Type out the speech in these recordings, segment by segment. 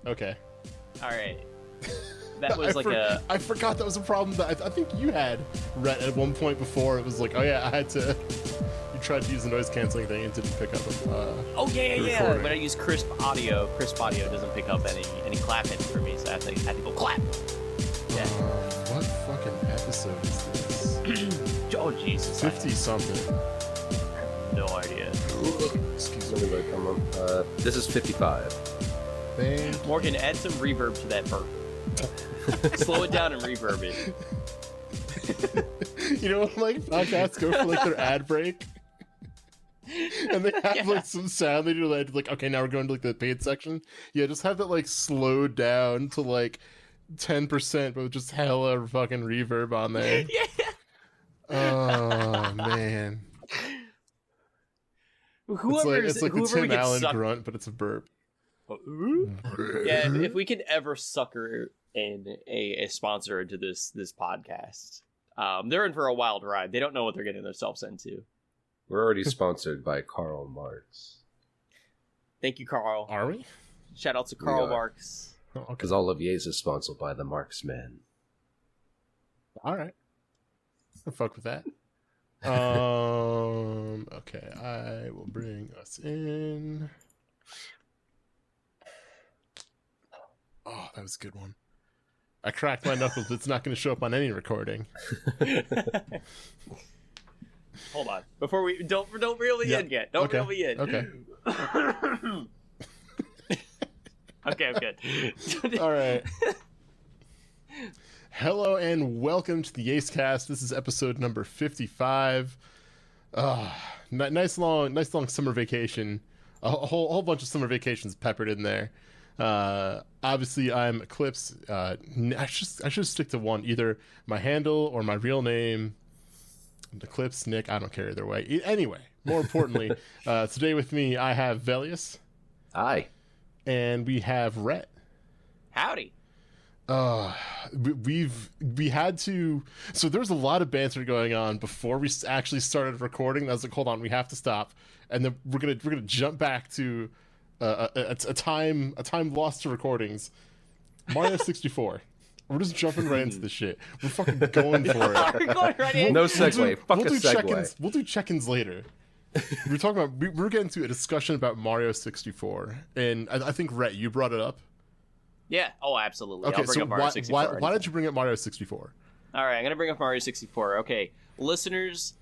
Okay. All right. That was I forgot that was a problem that I think you had, Rhett, at one point before. It was like, oh yeah, I had to. You tried to use the noise canceling thing and didn't pick up. Oh yeah. When I use crisp audio doesn't pick up any clapping for me, so I had to go clap. Yeah. What fucking episode is this? Oh Jesus. 50 something. No idea. Excuse me. This is 55. Morgan, add some reverb to that burp. Slow it down and reverb it. You know when like podcasts go for like their ad break? And they have like some sound they do like, okay, now we're going to like the paid section. Yeah, just have that like slowed down to like 10%, but with just hella fucking reverb on there. Yeah. Oh man. It's like the Tim Allen grunt, but it's a burp. Yeah, if we could ever sucker in a sponsor into this podcast, they're in for a wild ride. They don't know what they're getting themselves into. We're already sponsored by Karl Marx. Thank you, Carl. Are we? Shout out to Karl Marx. Because all of Yaze is sponsored by the Marxman. All right. I'll fuck with that. Okay, I will bring us in. Oh, that was a good one. I cracked my knuckles. It's not going to show up on any recording. Hold on. Before we don't reel me in yet. Don't reel me in. Okay. Okay, I'm good. All right. Hello and welcome to the YASEcast. This is episode number 55. Nice long summer vacation. A whole bunch of summer vacations peppered in there. Obviously I'm Eclipse. I should stick to one, either my handle or my real name. Eclipse, Nick, I don't care either way. Anyway, more importantly, today with me I have Velius. Hi. And we have Rhett. Howdy. We had to, so there was a lot of banter going on before we actually started recording. I was like, hold on, we have to stop, and then we're gonna jump back to a time lost to recordings. Mario 64. We're just jumping right into the shit. We're fucking going for it. We're going right in. No segue. Fuck a segue. We'll do check-ins later. We were getting to a discussion about Mario 64, and I think Rhett, you brought it up. Yeah. Oh, absolutely. Okay, I'll bring up Mario 64. Why did you bring up Mario 64? All right, I'm gonna bring up Mario 64. Okay, listeners,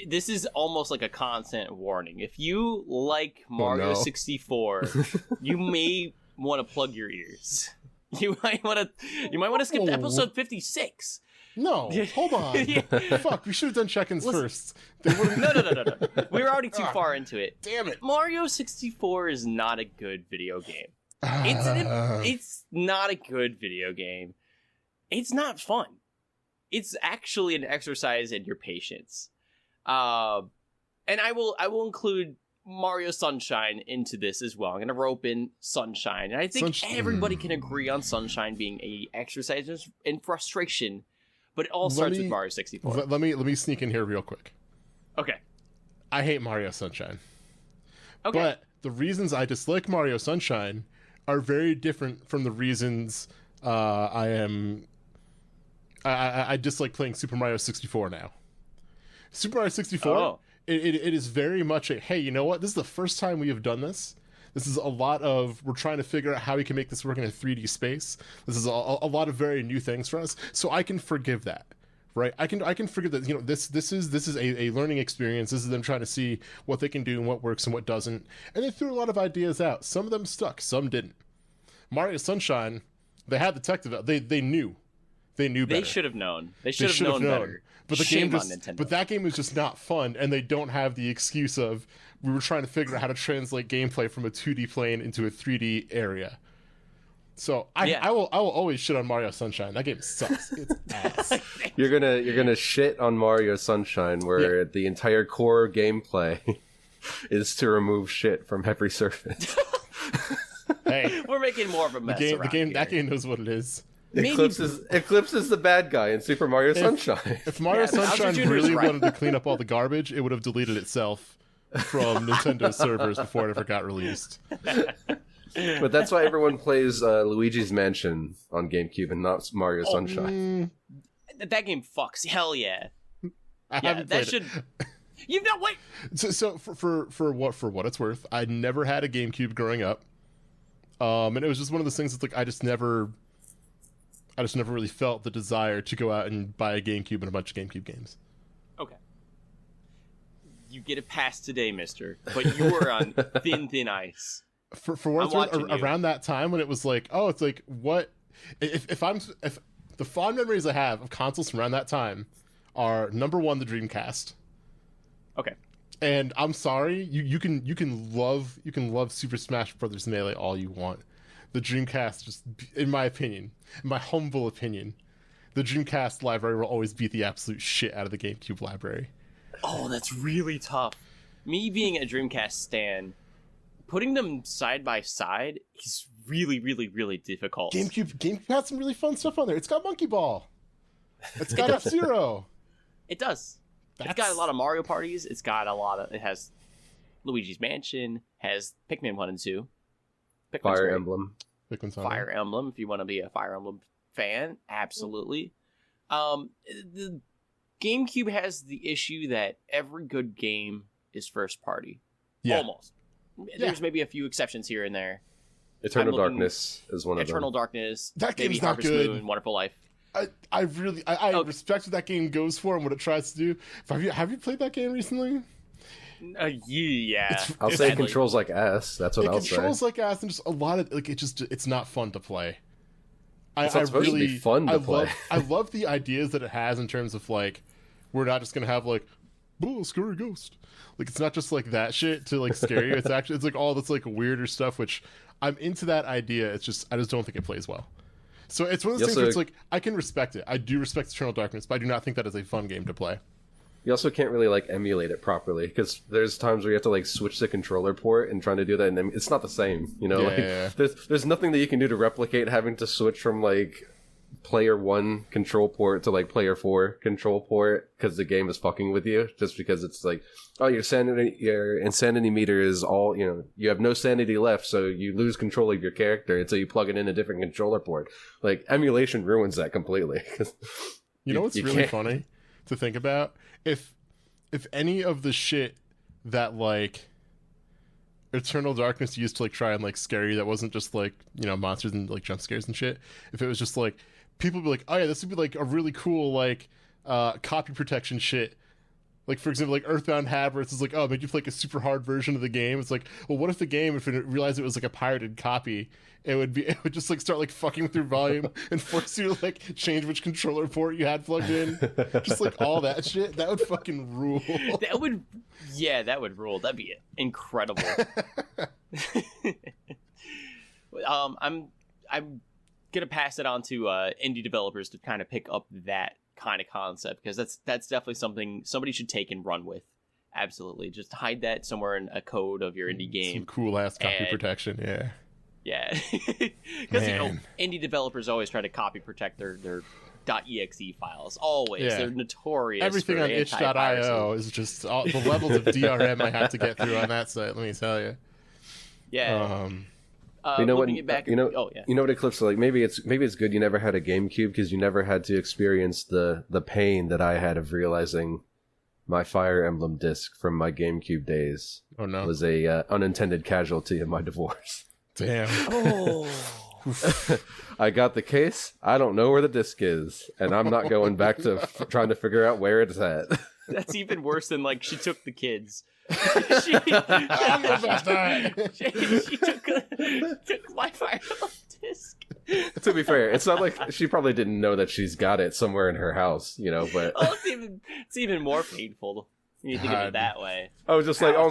this is almost like a content warning. If you like Mario 64, you may want to plug your ears. You might want to skip to episode 56. No, hold on. Fuck, we should have done check-ins first. No. We were already too far into it. Damn it. Mario 64 is not a good video game. It's not a good video game. It's not fun. It's actually an exercise in your patience. And I will include Mario Sunshine into this as well. I'm going to rope in Sunshine. And I think everybody can agree on Sunshine being a exercise in frustration, but it all starts with Mario 64. Let me sneak in here real quick. Okay. I hate Mario Sunshine. Okay. But the reasons I dislike Mario Sunshine are very different from the reasons I dislike playing Super Mario 64 now. Super Mario 64, it is very much a, hey, you know what? This is the first time we have done this. This is a lot of, we're trying to figure out how we can make this work in a 3D space. This is a lot of very new things for us. So I can forgive that, right? I can forgive that, you know, this is a learning experience. This is them trying to see what they can do and what works and what doesn't. And they threw a lot of ideas out. Some of them stuck, some didn't. Mario Sunshine, they had the tech developed. They knew better. They should have known. They should have known better. But that game is just not fun, and they don't have the excuse of, we were trying to figure out how to translate gameplay from a 2D plane into a 3D area. So I will always shit on Mario Sunshine. That game sucks. It's ass. You're gonna shit on Mario Sunshine, where the entire core gameplay is to remove shit from every surface. Hey, we're making more of a mess. That game knows what it is. Eclipse is the bad guy in Super Mario Sunshine. If Mario Sunshine really wanted to clean up all the garbage, it would have deleted itself from Nintendo servers before it ever got released. But that's why everyone plays Luigi's Mansion on GameCube and not Mario Sunshine. That game fucks. Hell yeah. I haven't played it. You know what? So for what it's worth, I never had a GameCube growing up, and it was just one of those things that's like I just never really felt the desire to go out and buy a GameCube and a bunch of GameCube games. Okay. You get a pass today, mister, but you were on thin ice. For what it's worth, around that time when it was like, oh, it's like, what if the fond memories I have of consoles from around that time are number one, the Dreamcast. Okay. And I'm sorry, you can love Super Smash Brothers Melee all you want. The Dreamcast, just in my humble opinion, the Dreamcast library will always beat the absolute shit out of the GameCube library. Oh, that's really tough. Me being a Dreamcast stan, putting them side by side is really, really, really difficult. GameCube had some really fun stuff on there. It's got Monkey Ball. It's got F-Zero. It does. It's got a lot of Mario parties. It has Luigi's Mansion, has Pikmin 1 and 2. Pikmin's Fire great. Emblem. Fire Emblem, if you want to be a Fire Emblem fan, absolutely. The GameCube has the issue that every good game is first party. Yeah. Almost. There's maybe a few exceptions here and there. Eternal Darkness is one of them. Eternal Darkness. That game's not good. Moon, Wonderful Life. I respect what that game goes for and what it tries to do. Have you played that game recently? Yeah. I'll say it controls like ass. That's what I'll say. It controls like ass, and just a lot of it's not fun to play. It's not supposed to be fun to play. I love the ideas that it has in terms of like, we're not just gonna have like, oh, scary ghost. Like, it's not just like that shit to like scare you. It's like all this like weirder stuff, which I'm into that idea. It's just I just don't think it plays well. So it's one of those things where it's like, I can respect it. I do respect Eternal Darkness, but I do not think that is a fun game to play. You also can't really like emulate it properly because there's times where you have to like switch the controller port and trying to do that, and it's not the same. You know, there's nothing that you can do to replicate having to switch from like player 1 control port to like player 4 control port because the game is fucking with you, just because it's like, oh, your insanity meter is all, you know, you have no sanity left, so you lose control of your character until you plug it in a different controller port. Like, emulation ruins that completely. You know what's really funny to think about? If any of the shit that like Eternal Darkness used to like try and like scare you, that wasn't just like, you know, monsters and like jump scares and shit, if it was just like, people would be like, oh yeah, this would be like a really cool like copy protection shit. Like, for example, like Earthbound had, where it's like, oh, make you play like a super hard version of the game. It's like, well, what if the game, if it realized it was like a pirated copy, it would just like start like fucking with your volume and force you to like change which controller port you had plugged in. Just like all that shit. That would fucking rule. That would rule. That'd be incredible. I'm gonna pass it on to indie developers to kind of pick up that kind of concept, because that's definitely something somebody should take and run with. Absolutely, just hide that somewhere in a code of your indie game. Some cool ass copy protection. Yeah, because you know, indie developers always try to copy protect their .exe files. Always, they're notorious. Everything on itch.io is just the levels of DRM I have to get through on that site. Let me tell you. Yeah. You know what? You know what, Eclipse? Like, maybe it's good you never had a GameCube, because you never had to experience the pain that I had of realizing my Fire Emblem disc from my GameCube days was a unintended casualty of my divorce. Damn. Oh. I got the case. I don't know where the disc is, and I'm not going back to trying to figure out where it's at. That's even worse than like she took the kids. she took my Fire Emblem disc. To be fair, it's not like she probably didn't know that she's got it somewhere in her house, you know. But it's even more painful. You think of it that way. I was just like, I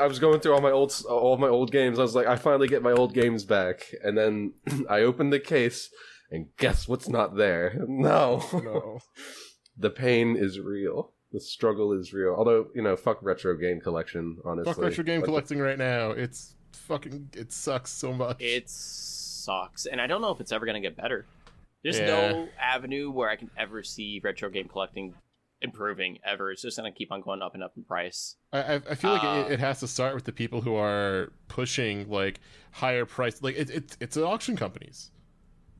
was going through all my old games. I was like, I finally get my old games back, and then I opened the case, and guess what's not there? No. The pain is real. The struggle is real. Although, you know, fuck retro game collection, honestly. Fuck retro game collecting right now. It sucks so much. It sucks. And I don't know if it's ever going to get better. There's no avenue where I can ever see retro game collecting improving ever. It's just going to keep on going up and up in price. I feel like it has to start with the people who are pushing like higher price. Like it's the auction companies.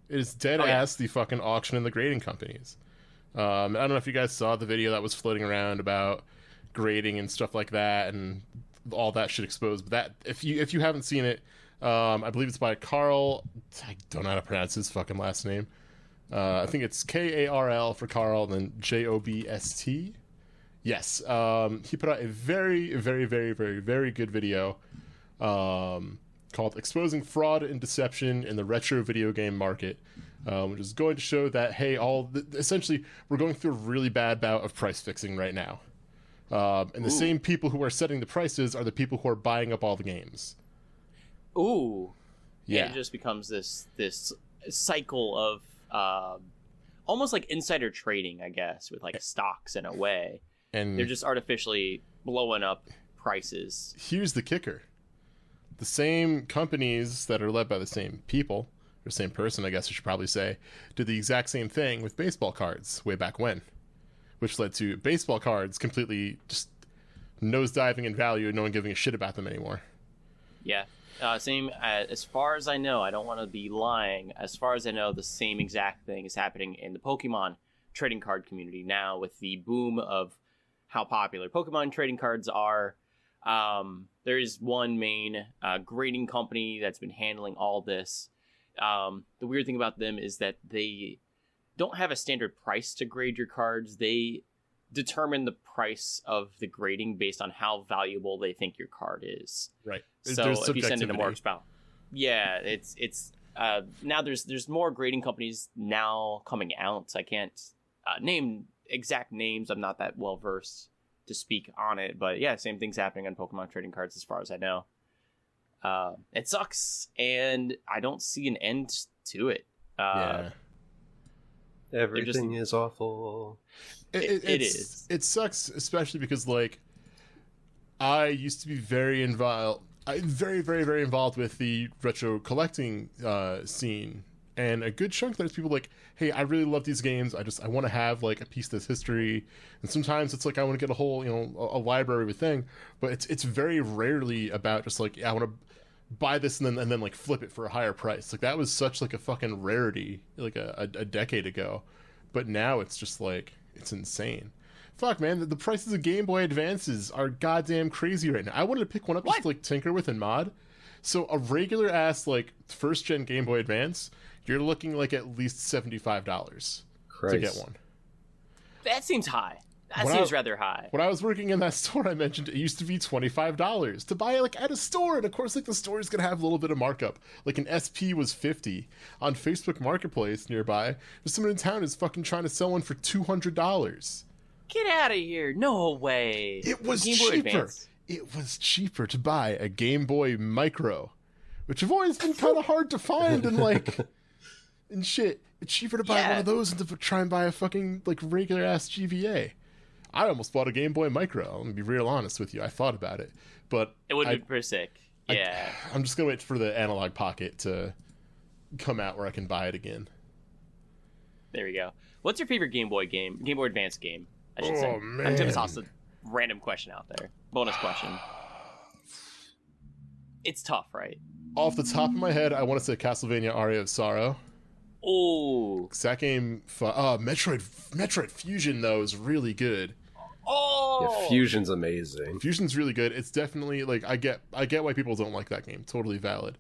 It is dead ass the fucking auction and the grading companies. I don't know if you guys saw the video that was floating around about grading and stuff like that and all that shit exposed. But that if you haven't seen it, I believe it's by Carl. I don't know how to pronounce his fucking last name. I think it's Karl for Carl, and then Jobst. Yes, he put out a very, very, very, very, very good video called "Exposing Fraud and Deception in the Retro Video Game Market," which is going to show that essentially we're going through a really bad bout of price fixing right now, and the same people who are setting the prices are the people who are buying up all the games. Ooh, yeah. It just becomes this cycle of almost like insider trading, I guess, with like stocks in a way. And they're just artificially blowing up prices. Here's the kicker. The same companies that are led by the same people, or same person, I guess I should probably say, did the exact same thing with baseball cards way back when, which led to baseball cards completely just nosediving in value and no one giving a shit about them anymore. Yeah. Same, as far as I know, I don't want to be lying. As far as I know, the same exact thing is happening in the Pokemon trading card community now with the boom of how popular Pokemon trading cards are. There is one main grading company that's been handling all this. The weird thing about them is that they don't have a standard price to grade your cards. They determine the price of the grading based on how valuable they think your card is. Right. So if you send in a more expensive, it's now there's more grading companies now coming out. I can't name exact names. I'm not that well versed to speak on it, but yeah, same thing's happening on Pokemon trading cards as far as I know. It sucks, and I don't see an end to it. Everything is awful. It is. It sucks, especially because like I used to be very involved with the retro collecting scene, and a good chunk of that is people like, hey, I really love these games. I want to have like a piece of this history, and sometimes it's like I want to get a whole a library of a thing, but it's very rarely about just like I want to buy this and then like flip it for a higher price. Like that was such like a fucking rarity like a decade ago, but now it's just like it's insane. Fuck, man, the prices of Game Boy Advances are goddamn crazy right now. I wanted to pick one up just to like tinker with and mod. So a regular ass like first gen Game Boy Advance, you're looking like at least $75 to get one. That seems high. That seems rather high. When I was working in that store I mentioned, it used to be $25 to buy like at a store, and of course like the store is gonna have a little bit of markup. Like an SP was $50 on Facebook Marketplace nearby. There's someone in town who's fucking trying to sell one for $200. Get out of here! No way. It was cheaper. It was cheaper to buy a Game Boy Micro, which have always been kind of hard to find and like and shit. It's cheaper to buy one of those than to try and buy a fucking like regular ass GBA. I almost bought a Game Boy Micro. I'm gonna be real honest with you. I thought about it, but it would be pretty sick. Yeah, I'm just gonna wait for the Analog Pocket to come out where I can buy it again. There we go. What's your favorite Game Boy Advance game? I should say. Man. I'm just toss a random question out there. Bonus question. It's tough, right? Off the top of my head, I want to say Castlevania Aria of Sorrow. Oh, that game. Metroid Fusion though is really good. Oh, yeah, Fusion's amazing. Fusion's really good. It's definitely like I get why people don't like that game. Totally valid.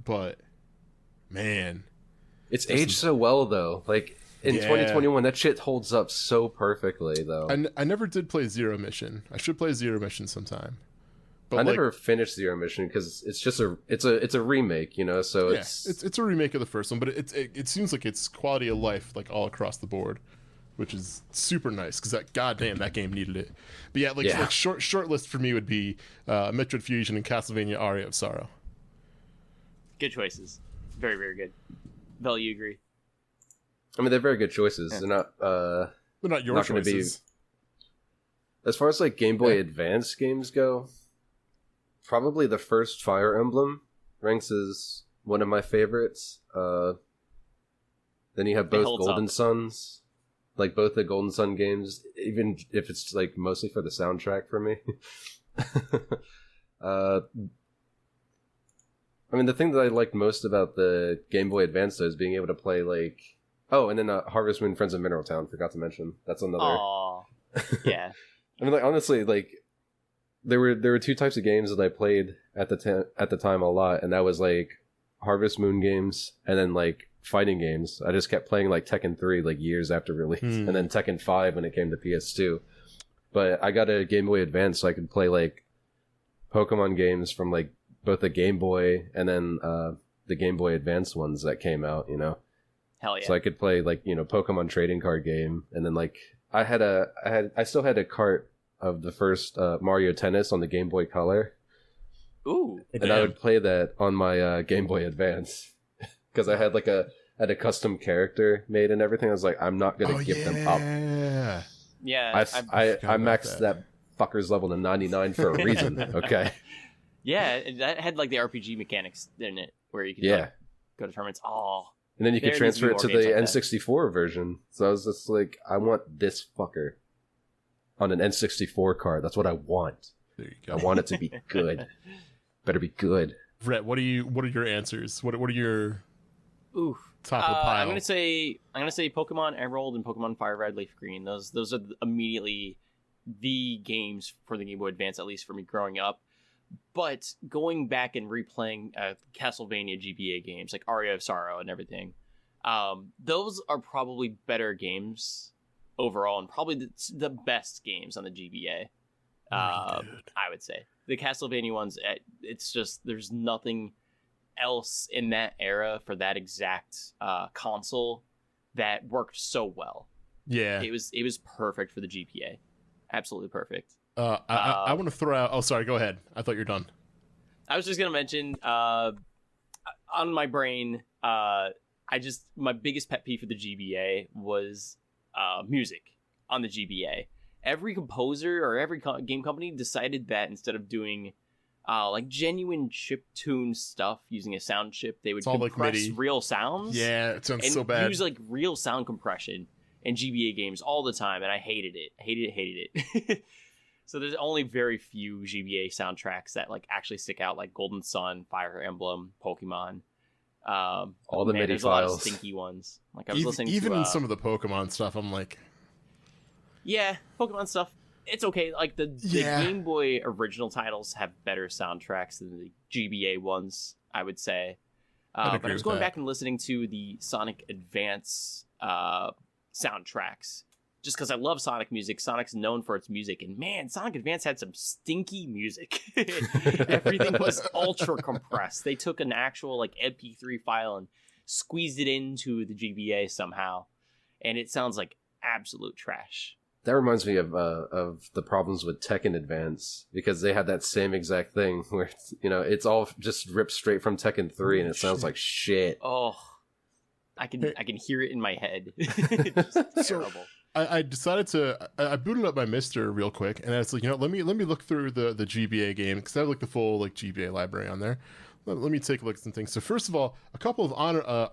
But man, it's aged so well though. Like in 2021, that shit holds up so perfectly though. I never did play Zero Mission. I should play Zero Mission sometime. But I never finished Zero Mission because it's just it's a remake, so it's a remake of the first one, but it seems like it's quality of life like all across the board, which is super nice because that game needed it. But like short list for me would be Metroid Fusion and Castlevania Aria of Sorrow. Good choices, very very good. Vel, you agree? I mean, they're very good choices. Yeah. They're not your choices. As far as like Game Boy Advance games go, probably the first Fire Emblem ranks as one of my favorites. Then you have both Golden Suns. like both the Golden Sun games, even if it's like mostly for the soundtrack for me. I mean, the thing that I liked most about the Game Boy Advance though is being able to play like, oh, and then Harvest Moon, Friends of Mineral Town. Forgot to mention that's another. Aww. Yeah. I mean, like honestly, like there were two types of games that I played at the time a lot, and that was like Harvest Moon games and then like fighting games. I just kept playing like Tekken 3 like years after release, and then Tekken 5 when it came to PS2. But I got a Game Boy Advance so I could play like Pokemon games from like both the Game Boy and then the Game Boy Advance ones that came out, you know. Hell yeah. So I could play like, you know, Pokemon trading card game, and then like I still had a cart of the first Mario Tennis on the Game Boy Color. Ooh. And I would play that on my Game Boy Advance because I had like a custom character made and everything. I was like, I'm not gonna give them up. Yeah. I maxed that fucker's level to 99 for a reason. Okay. Yeah, that had like the RPG mechanics in it where you could like, go to tournaments. Oh. And then you could transfer it to the N64 version. So I was just like, I want this fucker on an N64 card. That's what I want. There you go. I want it to be good. Better be good. Rhett, what are your answers? What are your top of the pile? I'm gonna say Pokemon Emerald and Pokemon Fire Red, Leaf Green. Those are immediately the games for the Game Boy Advance, at least for me growing up. But going back and replaying Castlevania GBA games like Aria of Sorrow and everything, those are probably better games overall, and probably the best games on the GBA. I would say the Castlevania ones, it's just there's nothing else in that era for that exact console that worked so well. Yeah, it was perfect for the GBA, absolutely perfect. I want to throw out. Oh, sorry. Go ahead. I thought you were done. I was just gonna mention on my brain. My biggest pet peeve for the GBA was music on the GBA. Every composer or every game company decided that instead of doing like genuine chiptune stuff using a sound chip, they would compress real sounds. Yeah, it sounds so bad. Use like real sound compression in GBA games all the time, and I hated it. So there's only very few GBA soundtracks that like actually stick out, like Golden Sun, Fire Emblem, Pokemon. All the MIDI there's files. A lot of stinky ones. Like I was listening even to in some of the Pokemon stuff, I'm like, yeah, Pokemon stuff. It's okay. Like the Game Boy original titles have better soundtracks than the GBA ones, I would say. But I was going back and listening to the Sonic Advance soundtracks. Just because I love Sonic music. Sonic's known for its music. And man, Sonic Advance had some stinky music. Everything was ultra compressed. They took an actual like MP3 file and squeezed it into the GBA somehow. And it sounds like absolute trash. That reminds me of the problems with Tekken Advance, because they had that same exact thing where, you know, it's all just ripped straight from Tekken 3 and it sounds like shit. Oh, I can hear it in my head. It's just terrible. I decided I booted up my Mister real quick, and I was like, you know, let me look through the GBA game, because I have like the full like GBA library on there. Let me take a look at some things. So first of all, a couple of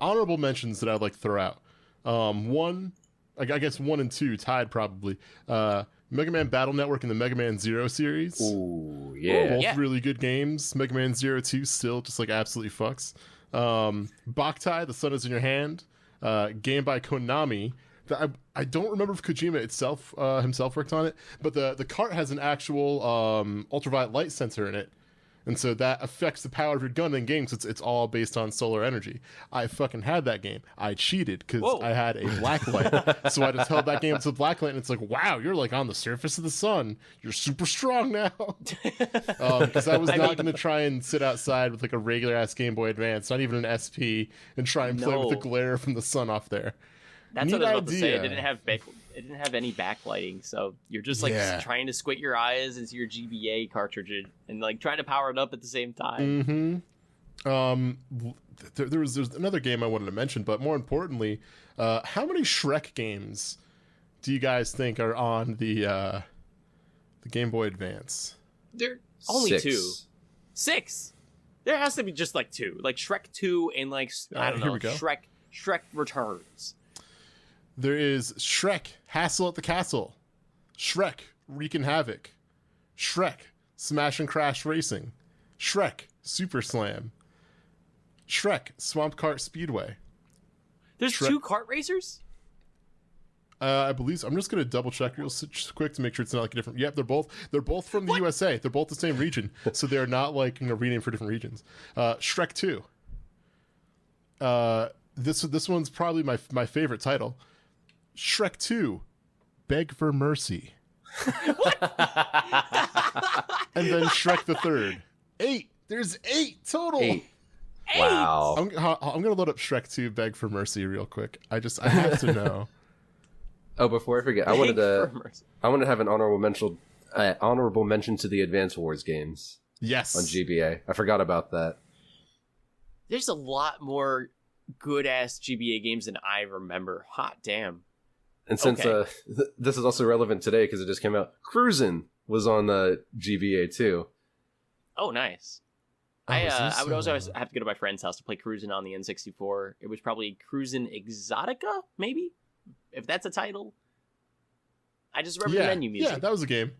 honorable mentions that I'd like to throw out. One, I guess 1 and 2 tied probably. Mega Man Battle Network and the Mega Man Zero series. Ooh, yeah. Both really good games. Mega Man Zero 2 still just like absolutely fucks. Boktai, The Sun Is In Your Hand. Game by Konami. I don't remember if Kojima himself worked on it, but the cart has an actual ultraviolet light sensor in it, and so that affects the power of your gun in games. It's all based on solar energy. I fucking had that game. I cheated because I had a black light, so I just held that game to the black light, and it's like, wow, you're like on the surface of the sun. You're super strong now. Because I was not going to try and sit outside with like a regular ass Game Boy Advance, not even an SP, and try and play with the glare from the sun off there. That's what I was about to say. It didn't have any backlighting, so you're just like trying to squint your eyes into your GBA cartridge and like trying to power it up at the same time. Mm-hmm. There's another game I wanted to mention, but more importantly, how many Shrek games do you guys think are on the Game Boy Advance? There are only 2. 6. There has to be just like 2, like Shrek 2 and like I don't know, Shrek Returns. There is Shrek, Hassle at the Castle. Shrek, Wreaking Havoc. Shrek, Smash and Crash Racing. Shrek, Super Slam. Shrek, Swamp Kart Speedway. There's 2 kart racers? I believe so. I'm just going to double check real quick to make sure it's not like a different. Yep, they're both from the USA. They're both the same region, so they're not like renamed for different regions. Shrek 2. This one's probably my favorite title. Shrek 2, Beg for Mercy. And then Shrek the Third. 8. There's 8 total. 8. Wow. I'm gonna load up Shrek 2, Beg for Mercy real quick. I have to know. Oh, before I forget, I wanted to have an honorable mention to the Advance Wars games. Yes. On GBA. I forgot about that. There's a lot more good-ass GBA games than I remember. Hot damn. And since this is also relevant today because it just came out, Cruisin' was on GBA too. Oh, nice. I would also have to go to my friend's house to play Cruisin' on the N64. It was probably Cruisin' Exotica, maybe? If that's a title. I just remember the menu music. Yeah, that was a game.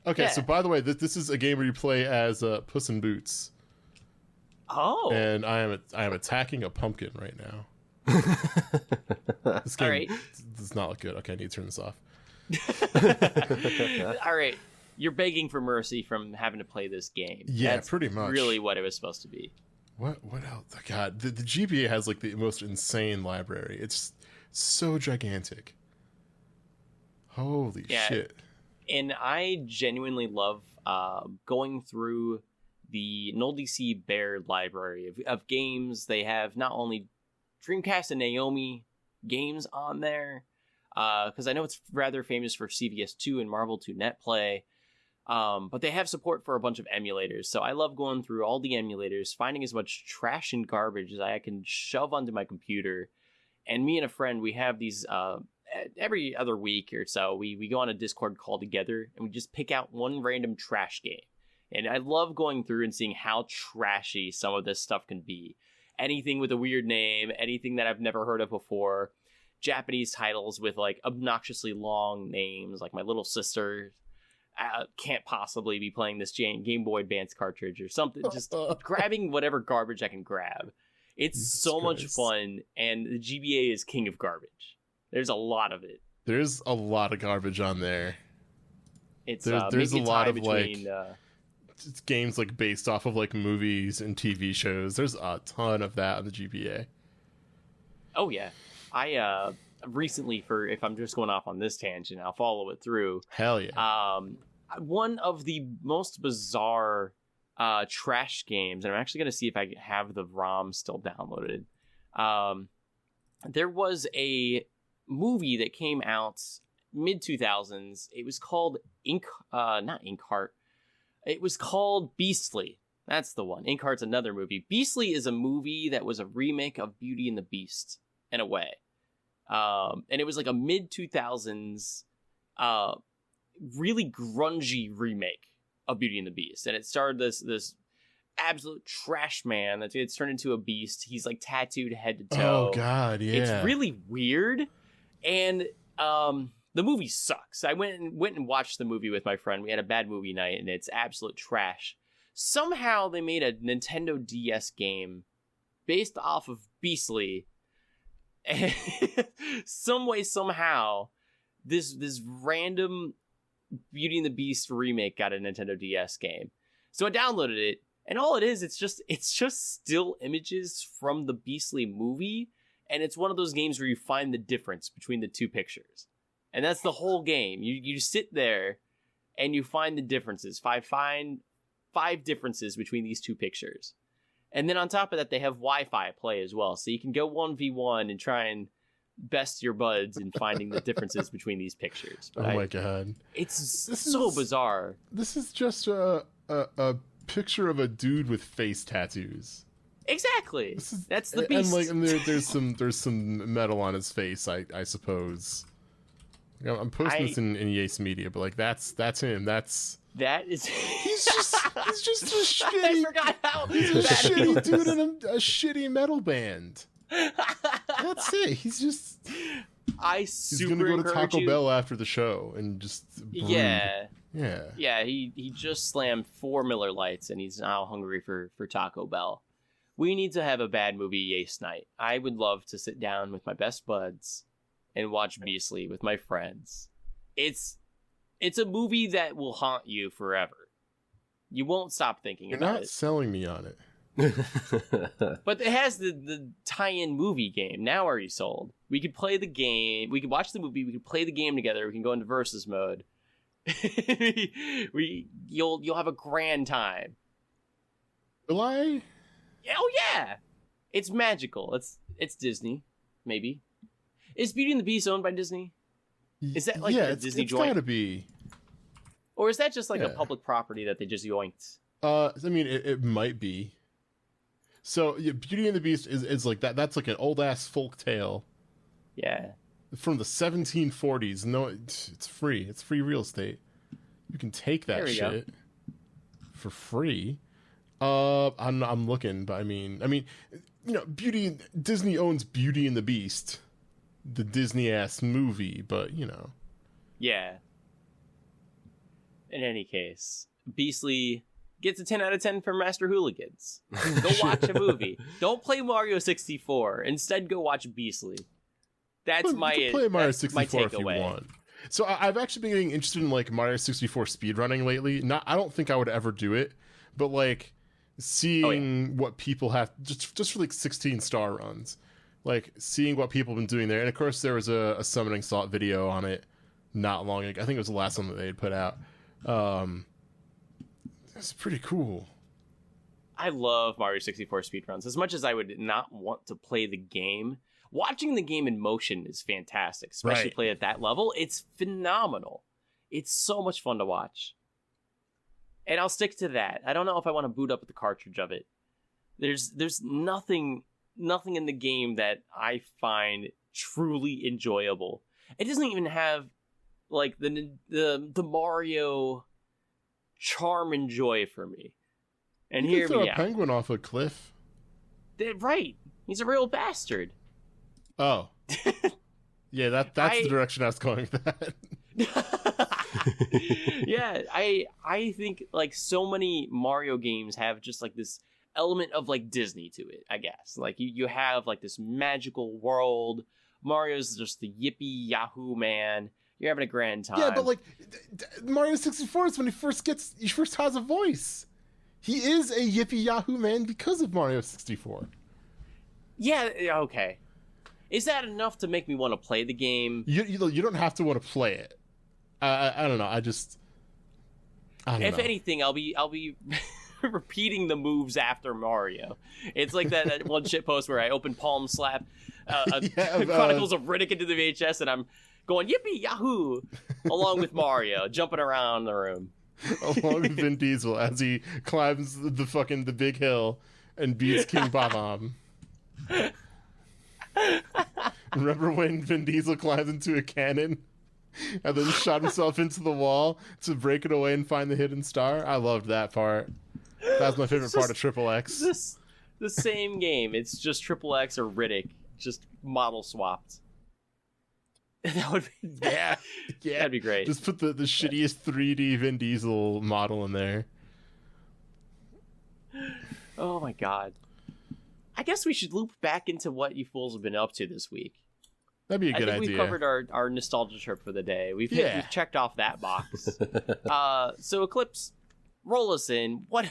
Okay, so by the way, this is a game where you play as Puss in Boots. Oh. And I am attacking a pumpkin right now. This game does not look good. Okay, I need to turn this off. All right. You're begging for mercy from having to play this game. Yeah, That's pretty much. Really what it was supposed to be. What else? God, the GBA has like the most insane library. It's so gigantic. Holy shit. And I genuinely love going through the Null DC Bear library of games. They have not only Dreamcast and Naomi games on there, because I know it's rather famous for CVS2 and Marvel 2 Netplay, but they have support for a bunch of emulators. So I love going through all the emulators, finding as much trash and garbage as I can shove onto my computer. And me and a friend, we have these every other week or so, we go on a Discord call together and we just pick out one random trash game. And I love going through and seeing how trashy some of this stuff can be. Anything with a weird name, anything that I've never heard of before. Japanese titles with like obnoxiously long names, like my little sister can't possibly be playing this Game Boy Advance cartridge or something. Just grabbing whatever garbage I can grab. It's so much fun, and the GBA is king of garbage. There's a lot of it. There's a lot of garbage on there. It's there's a lot of between, it's games like based off of like movies and TV shows. There's a ton of that on the GBA. Oh yeah, I recently, if I'm just going off on this tangent, I'll follow it through. Hell yeah. One of the most bizarre trash games, and I'm actually going to see if I have the ROM still downloaded. There was a movie that came out mid 2000s. It was called not Inkheart. It was called Beastly. That's the one. Inkheart's another movie. Beastly is a movie that was a remake of Beauty and the Beast in a way. And it was like a mid 2000s really grungy remake of Beauty and the Beast. And it starred this absolute trash man that it's turned into a beast. He's like tattooed head to toe. Oh god, yeah. It's really weird. And the movie sucks. I went and watched the movie with my friend. We had a bad movie night and it's absolute trash. Somehow they made a Nintendo DS game based off of Beastly. And some way, somehow, this random Beauty and the Beast remake got a Nintendo DS game. So I downloaded it, and all it is, it's just still images from the Beastly movie, and it's one of those games where you find the difference between the two pictures. And that's the whole game. You sit there, and you find the differences. Find 5 differences between these two pictures. And then on top of that, they have Wi-Fi play as well. So you can go 1v1 and try and best your buds in finding the differences between these pictures. But my god. It's so bizarre. This is just a picture of a dude with face tattoos. Exactly. That's the beast. And there's some metal on his face, I suppose. I'm posting this in Yase Media, but like that's him. That is. He's just a shitty. I forgot how he's a shitty dude in a shitty metal band. That's it. He's just. He's gonna go to Taco Bell after the show and just. Brood. Yeah. Yeah. Yeah. He just slammed 4 Miller Lights and he's now hungry for Taco Bell. We need to have a bad movie Yace night. I would love to sit down with my best buds and watch Beastly with my friends. It's a movie that will haunt you forever. You won't stop thinking about it. You're not selling me on it. But it has the tie-in movie game. Now are you sold? We could play the game. We could watch the movie. We could play the game together. We can go into versus mode. You'll have a grand time. Will I? Oh yeah, it's magical. It's Disney, maybe. Is Beauty and the Beast owned by Disney? Is that like a Disney joint? It's gotta be. Or is that just like a public property that they just yoinked? I mean, it might be. So Beauty and the Beast is like that. That's like an old ass folk tale. Yeah. From the 1740s. No, it's free. It's free real estate. You can take that shit for free. I'm looking, but I mean, Disney owns Beauty and the Beast, the Disney ass movie, but Yeah. In any case, Beastly gets a 10 out of 10 for Master Hooligans. Go watch a movie. Don't play Mario 64. Instead, go watch Beastly. That's play Mario 64 takeaway. If you want. So I've actually been getting interested in like Mario 64 speedrunning lately. I don't think I would ever do it, but like seeing what people have just for like 16-star runs, like seeing what people have been doing there. And of course, there was a summoning salt video on it not long ago. I think it was the last one that they had put out. It's pretty cool. I love Mario 64 speedruns. As much as I would not want to play the game, watching the game in motion is fantastic, especially play at that level. It's phenomenal. It's so much fun to watch. And I'll stick to that. I don't know if I want to boot up the cartridge of it. There's nothing in the game that I find truly enjoyable. It doesn't even have like the Mario charm and joy for me. And you can throw a penguin off a cliff. Right. He's a real bastard. Oh. Yeah, that's the direction I was going with that. Yeah, I think like so many Mario games have just like this element of like Disney to it, I guess. Like you have like this magical world. Mario's just the yippee yahoo man. You're having a grand time. Yeah, but like Mario 64 is when he first has a voice. He is a yippee yahoo man because of Mario 64. Yeah, okay. Is that enough to make me want to play the game? You don't have to want to play it. I don't know. I don't know. If anything, I'll be repeating the moves after Mario. It's like that one shit post where I open Palm Slap Chronicles of Riddick into the VHS and I'm going yippee yahoo along with Mario jumping around the room. Along with Vin Diesel as he climbs the big hill and beats King Bob-omb. Remember when Vin Diesel climbed into a cannon and then shot himself into the wall to break it away and find the hidden star? I loved that part. That was my favorite part of Triple X. The same game. It's just Triple X or Riddick, just model swapped. That would be yeah, that'd be great. Just put the shittiest 3D Vin Diesel model in there. Oh my god. I guess we should loop back into what you fools have been up to this week. That'd be a good idea. We've covered our nostalgia trip for the day. We've checked off that box. So Eclipse, roll us in. What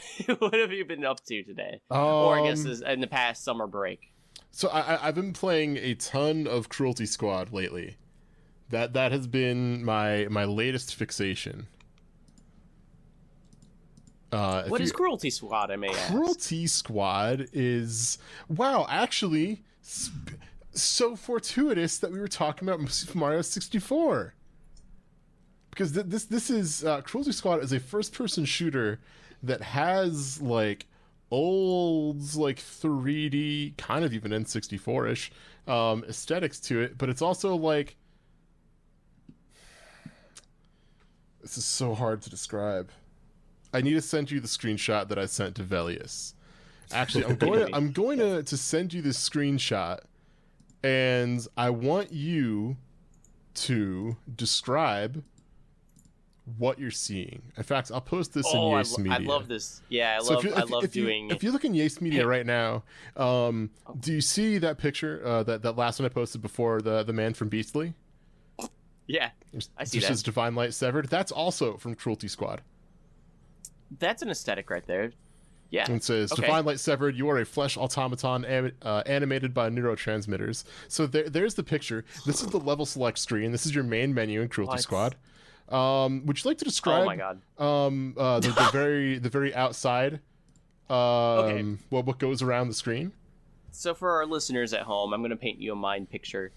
have you been up to today? Or I guess in the past summer break. So I've been playing a ton of Cruelty Squad lately. That has been my latest fixation. What is Cruelty Squad, I may ask? Cruelty Squad is... Wow, actually, so fortuitous that we were talking about Super Mario 64. Because this is... Cruelty Squad is a first-person shooter that has, like, old, like, 3D, kind of even N64-ish aesthetics to it, but it's also, like... This is so hard to describe. I need to send you the screenshot that I sent to Velius. Actually, I'm going to send you this screenshot, and I want you to describe what you're seeing. In fact, I'll post this in Yase Media. I love this. Yeah, I love doing. If you look in Yase Media right now, do you see that picture? That last one I posted before the man from Beastly. Yeah, I see that. Just says Divine Light Severed. That's also from Cruelty Squad. That's an aesthetic right there. Yeah. And it says, Divine Light Severed, you are a flesh automaton animated by neurotransmitters. So there's the picture. This is the level select screen. This is your main menu in Cruelty Squad. Would you like to describe? Oh my god. The very outside. What goes around the screen? So for our listeners at home, I'm going to paint you a mind picture.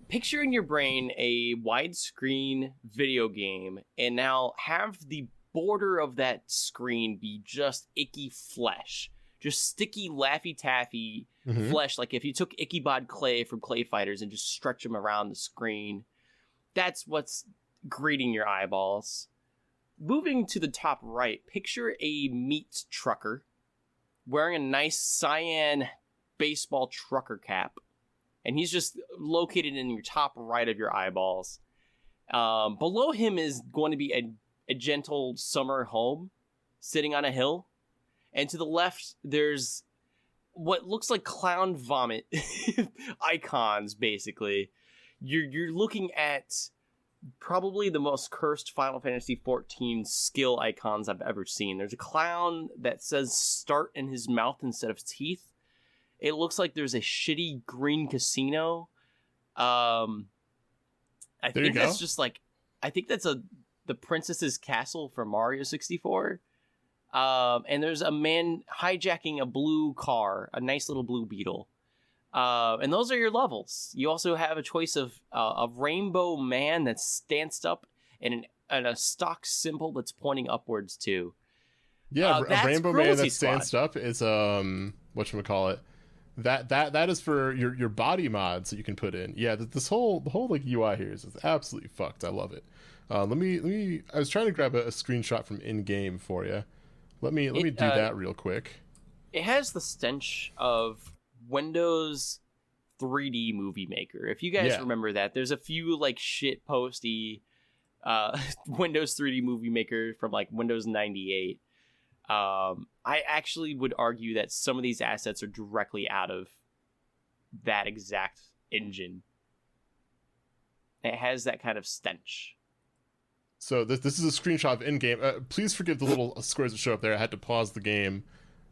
Picture in your brain a widescreen video game, and now have the border of that screen be just icky flesh, just sticky Laffy Taffy flesh. Like if you took Ichabod Clay from Clay Fighters and just stretch them around the screen, that's what's greeting your eyeballs. Moving to the top right, picture a meat trucker wearing a nice cyan baseball trucker cap, and he's just located in your top right of your eyeballs. Below him is going to be a gentle summer home sitting on a hill. And to the left, there's what looks like clown vomit icons, basically. You're looking at probably the most cursed Final Fantasy XIV skill icons I've ever seen. There's a clown that says start in his mouth instead of teeth. It looks like there's a shitty green casino. I think that's just like, I think that's the princess's castle from Mario 64. And there's a man hijacking a blue car, a nice little blue beetle. And those are your levels. You also have a choice of a rainbow man that's stanced up and a stock symbol that's pointing upwards too. Yeah, a rainbow man that's stanced up is whatchamacallit. That is for your body mods that you can put in. Yeah, the whole like UI here is absolutely fucked. I love it. Let me. I was trying to grab a screenshot from in game for you. Let me do that real quick. It has the stench of Windows 3D Movie Maker. If you guys remember that, there's a few like shit posty Windows 3D Movie Maker from like Windows 98. I actually would argue that some of these assets are directly out of that exact engine. It has that kind of stench. So this is a screenshot of in-game. Please forgive the little squares that show up there. I had to pause the game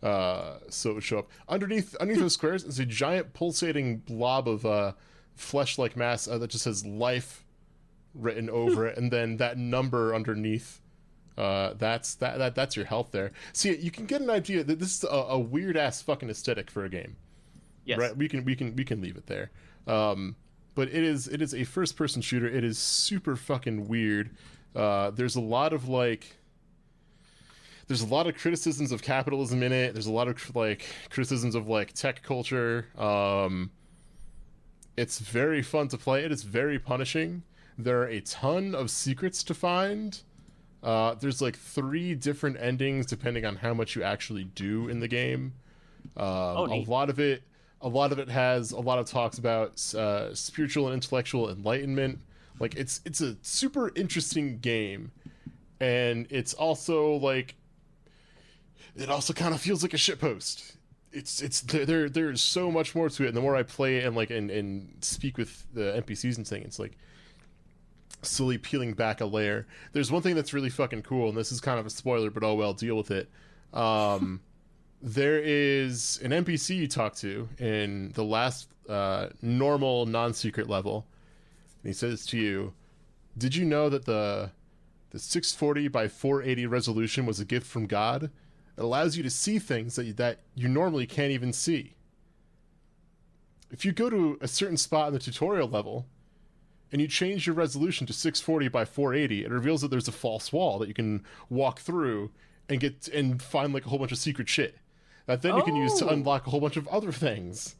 so it would show up. Underneath those squares is a giant pulsating blob of flesh-like mass that just has life written over it, and then that number underneath. That's your health there. See, you can get an idea that this is a weird ass fucking aesthetic for a game. Yes. Right. We can leave it there. But it is a first person shooter. It is super fucking weird. There's a lot of criticisms of capitalism in it. There's a lot of like criticisms of like tech culture. It's very fun to play. It is very punishing. There are a ton of secrets to find. There's like 3 different endings depending on how much you actually do in the game. A lot of it has a lot of talks about spiritual and intellectual enlightenment. Like it's a super interesting game, and it's also like it also kind of feels like a shitpost. There's so much more to it, and the more I play and speak with the NPCs and things, it's like slowly peeling back a layer. There's one thing that's really fucking cool, and this is kind of a spoiler, but oh well, deal with it. There is an NPC you talk to in the last normal non-secret level, and he says to you, "Did you know that the 640 by 480 resolution was a gift from God? It allows you to see things that you normally can't even see. If you go to a certain spot in the tutorial level and you change your resolution to 640 by 480, it reveals that there's a false wall that you can walk through and find like a whole bunch of secret shit that then you can use to unlock a whole bunch of other things."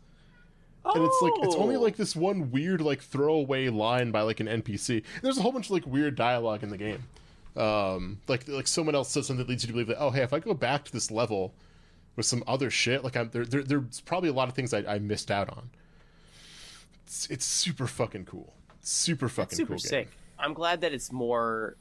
And it's only like this one weird like throwaway line by like an NPC. There's a whole bunch of like weird dialogue in the game. Like someone else says something that leads you to believe that, oh hey, if I go back to this level with some other shit, like there's probably a lot of things I missed out on. it's super fucking cool. Super fucking super cool sick. game. I'm glad that it's more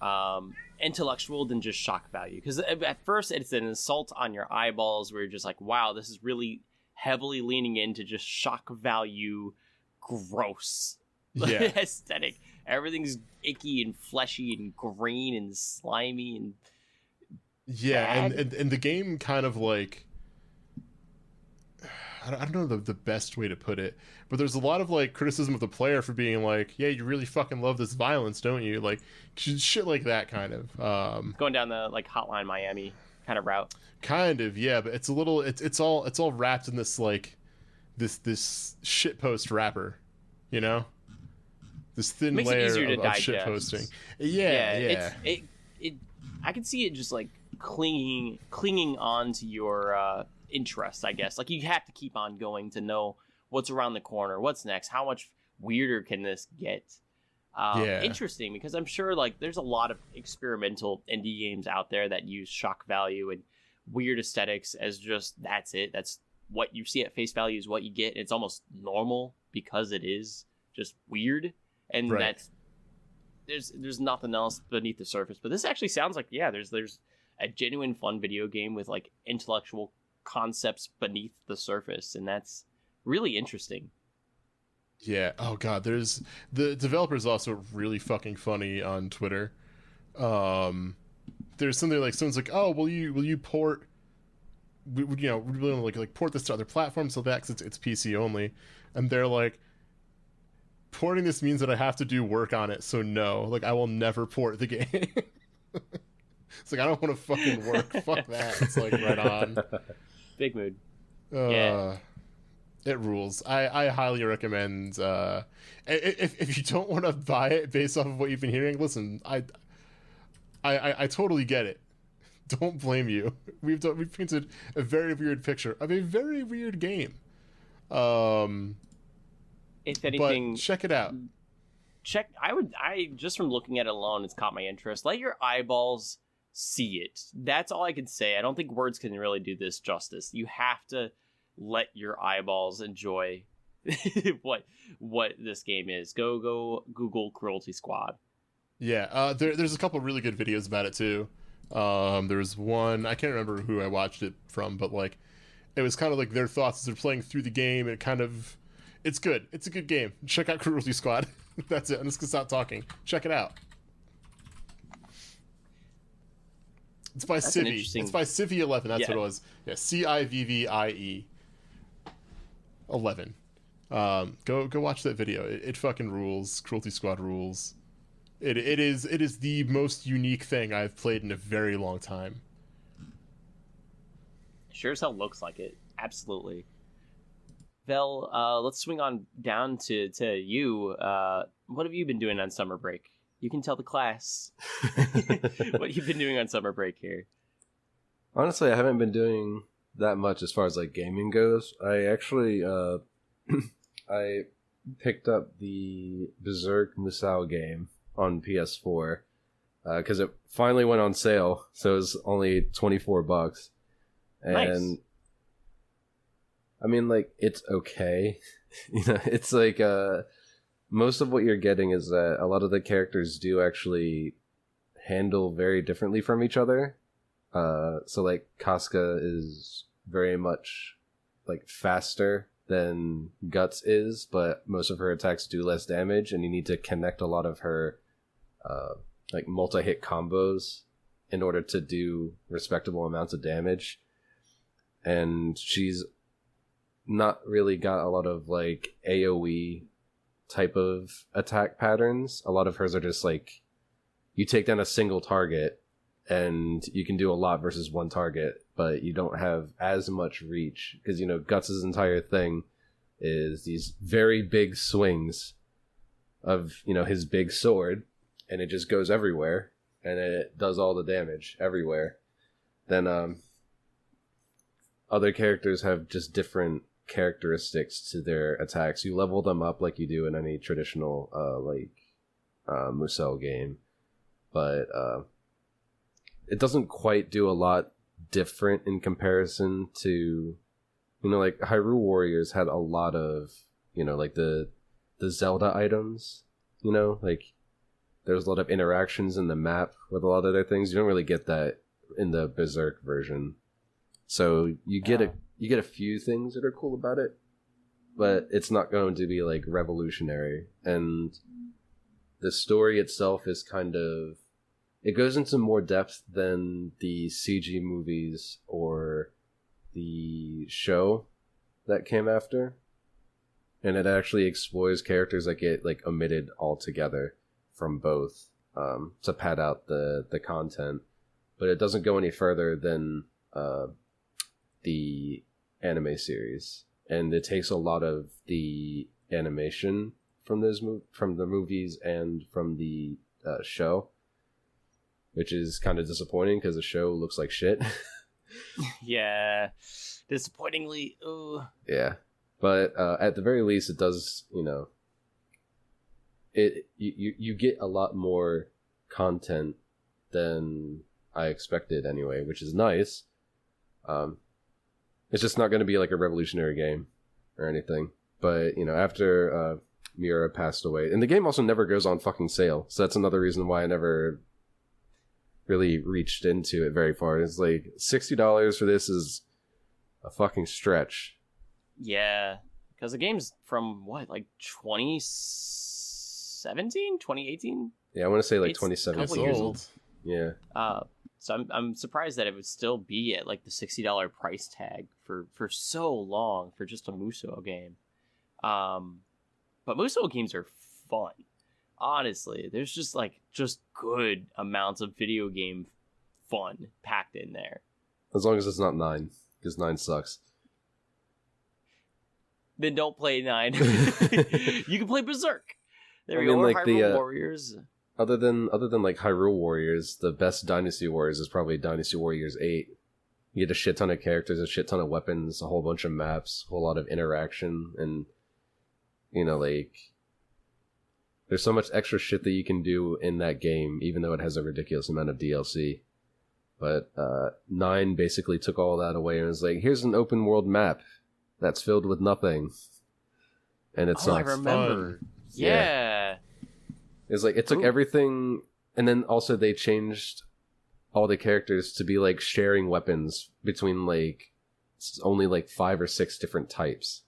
intellectual than just shock value, because at first it's an assault on your eyeballs where you're just like, wow, this is really heavily leaning into just shock value gross aesthetic. Everything's icky and fleshy and green and slimy and bad. And the game kind of like, I don't know the best way to put it, but there's a lot of like criticism of the player for being like, yeah, you really fucking love this violence, don't you? Like shit like that kind of going down the like Hotline Miami kind of route. Kind of, yeah, but it's a little it's all wrapped in this like this shitpost wrapper, you know? This thin Makes layer it easier to of digest. shitposting. Yeah. It I can see it just like clinging on to your interest, I guess. Like you have to keep on going to know what's around the corner, what's next, how much weirder can this get. Interesting, because I'm sure like there's a lot of experimental indie games out there that use shock value and weird aesthetics as just that's what you see at face value is what you get. It's almost normal because it is just weird, and that's there's nothing else beneath the surface. But this actually sounds like there's a genuine fun video game with like intellectual concepts beneath the surface, and that's really interesting. Yeah. Oh god, there's the developer's also really fucking funny on Twitter. There's something like someone's like, oh, will you port, we really want to like port this to other platforms so that it's PC only, and they're like, porting this means that I have to do work on it, so no, like I will never port the game. It's like, I don't want to fucking work. Fuck that. It's like right on. Big mood. It rules. I highly recommend. If you don't want to buy it based off of what you've been hearing, listen. I totally get it. Don't blame you. We've painted a very weird picture of a very weird game. If anything, but check it out. I just from looking at it alone, it's caught my interest. Let your eyeballs see it. That's all I can say. I don't think words can really do this justice. You have to let your eyeballs enjoy what this game is. Go Google Cruelty Squad. Yeah, there's a couple really good videos about it too. There's one, I can't remember who I watched it from, but like it was kind of like their thoughts as they're playing through the game. It's good. It's a good game. Check out Cruelty Squad. That's it. I'm just gonna stop talking. Check it out. It's by Civvie. It's by Civvie11. That's what it was. Yeah, Civvie 11. Go watch that video. It fucking rules. Cruelty Squad rules. It is the most unique thing I've played in a very long time. Sure as hell looks like it. Absolutely. Vel, let's swing on down to you. What have you been doing on summer break? You can tell the class what you've been doing on summer break here. Honestly, I haven't been doing that much as far as like gaming goes. I actually I picked up the Berserk Musou game on PS4 because it finally went on sale, so it was only $24. And nice. I mean, like, it's okay. It's like most of what you're getting is that a lot of the characters do actually handle very differently from each other. So like Casca is very much like faster than Guts is, but most of her attacks do less damage, and you need to connect a lot of her like multi-hit combos in order to do respectable amounts of damage. And she's not really got a lot of like AoE type of attack patterns. A lot of hers are just like you take down a single target and you can do a lot versus one target, but you don't have as much reach because, you know, Guts' entire thing is these very big swings of, you know, his big sword, and it just goes everywhere and it does all the damage everywhere. Then other characters have just different characteristics to their attacks. You level them up like you do in any traditional Musou game, but it doesn't quite do a lot different in comparison to, you know, like Hyrule Warriors had a lot of, you know, like the the Zelda items, you know, like there's a lot of interactions in the map with a lot of other things. You don't really get that in the Berserk version. So you get a few things that are cool about it, but it's not going to be like revolutionary. And the story itself is kind of, it goes into more depth than the CG movies or the show that came after. And it actually explores characters that get like omitted altogether from both to pad out the content. But it doesn't go any further than the anime series. And it takes a lot of the animation from those from the movies and from the show, which is kind of disappointing because the show looks like shit. Yeah, disappointingly. Ooh. Yeah, but at the very least, it does. You know, you get a lot more content than I expected anyway, which is nice. It's just not going to be like a revolutionary game or anything. But you know, after Miura passed away, and the game also never goes on fucking sale, so that's another reason why I never really reached into it very far. It's like $60 for this is a fucking stretch. Yeah, because the game's from what, like 2017, 2018? Yeah, I want to say like It's 2017. a couple years old. Yeah. So I'm surprised that it would still be at like the $60 price tag for so long for just a Musou game. But Musou games are fun. Honestly, there's just good amounts of video game fun packed in there. As long as it's not 9, because 9 sucks. Then don't play 9. You can play Berserk. There we go. Or like Hyrule Warriors. Other than like Hyrule Warriors, the best Dynasty Warriors is probably Dynasty Warriors 8. You get a shit ton of characters, a shit ton of weapons, a whole bunch of maps, a whole lot of interaction, and you know, like there's so much extra shit that you can do in that game, even though it has a ridiculous amount of DLC. But 9 basically took all that away and was like, here's an open world map that's filled with nothing. And it's not I remember. Fun. Yeah. It's like it took everything, and then also they changed all the characters to be like sharing weapons between like only like 5 or 6 different types.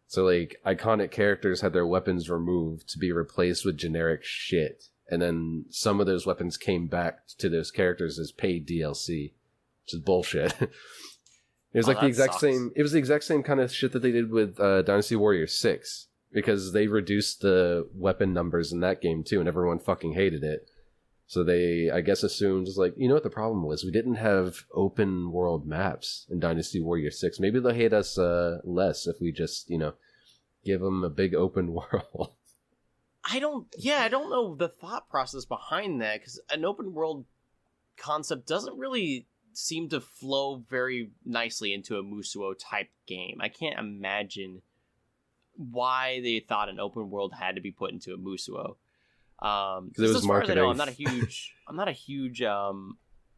So like iconic characters had their weapons removed to be replaced with generic shit, and then some of those weapons came back to those characters as paid DLC, which is bullshit. It was like the exact same. It was the exact same kind of shit that they did with Dynasty Warriors 6. Because they reduced the weapon numbers in that game too, and everyone fucking hated it. So they, I guess, assumed, just like, you know what the problem was? We didn't have open world maps in Dynasty Warrior 6. Maybe they'll hate us less if we just, you know, give them a big open world. I don't know the thought process behind that, because an open world concept doesn't really seem to flow very nicely into a Musou type game. I can't imagine why they thought an open world had to be put into a Musou. Because as far as I know, I'm not a huge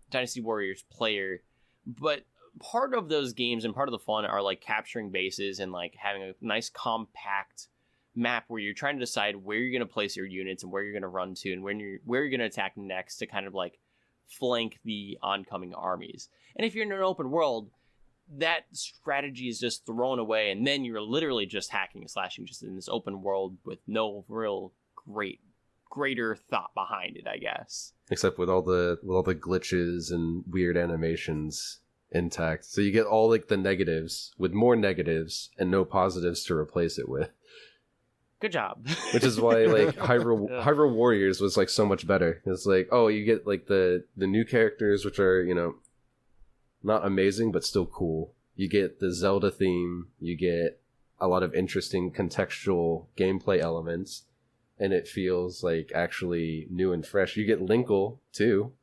Dynasty Warriors player, but part of those games and part of the fun are like capturing bases and like having a nice compact map where you're trying to decide where you're going to place your units and where you're going to run to and where you're going to attack next to kind of like flank the oncoming armies. And if you're in an open world, that strategy is just thrown away, and then you're literally just hacking and slashing just in this open world with no real greater thought behind it, I guess. Except with all the glitches and weird animations intact. So you get all like the negatives with more negatives and no positives to replace it with. Good job. Which is why like Hyrule Warriors was like so much better. It's like, oh, you get like the new characters, which are, you know, not amazing, but still cool. You get the Zelda theme. You get a lot of interesting contextual gameplay elements, and it feels like actually new and fresh. You get Linkle too,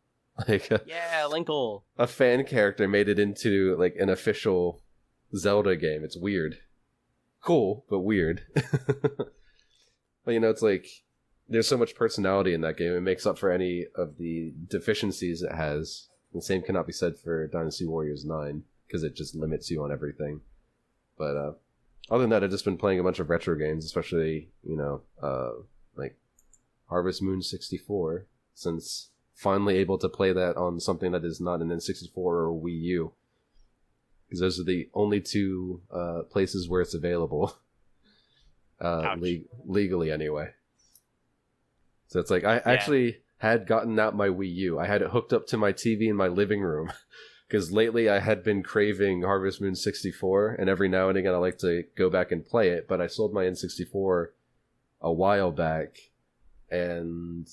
like Linkle, a fan character made it into like an official Zelda game. It's weird, cool, but weird. But you know, it's like there's so much personality in that game. It makes up for any of the deficiencies it has. The same cannot be said for Dynasty Warriors 9, because it just limits you on everything. But Other than that, I've just been playing a bunch of retro games, especially, like Harvest Moon 64, since finally able to play that on something that is not an N64 or Wii U. Because those are the only two places where it's available. Legally, anyway. So it's like, I actually had gotten out my Wii U. I had it hooked up to my TV in my living room. Because lately I had been craving Harvest Moon 64, and every now and again I like to go back and play it, but I sold my N64 a while back, and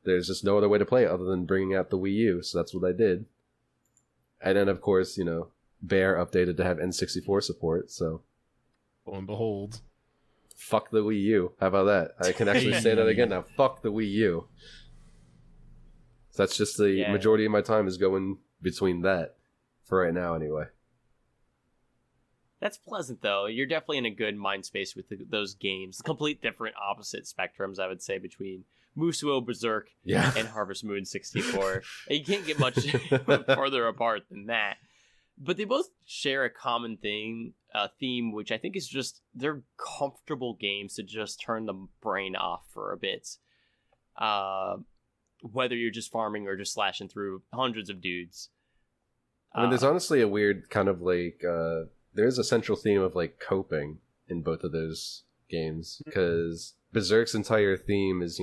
there's just no other way to play it other than bringing out the Wii U, so that's what I did. And then, of course, Bear updated to have N64 support, so... Lo and behold. Fuck the Wii U. How about that? I can actually say that again now. Fuck the Wii U. So that's just the majority of my time is going between that. For right now, anyway. That's pleasant, though. You're definitely in a good mind space with those games. Complete different opposite spectrums, I would say, between Musuo Berserk and Harvest Moon 64. You can't get much farther apart than that. But they both share a common theme, which I think is just they're comfortable games to just turn the brain off for a bit. Whether you're just farming or just slashing through hundreds of dudes. I mean, there's honestly a weird kind of like, there's a central theme of like coping in both of those games, because Berserk's entire theme is,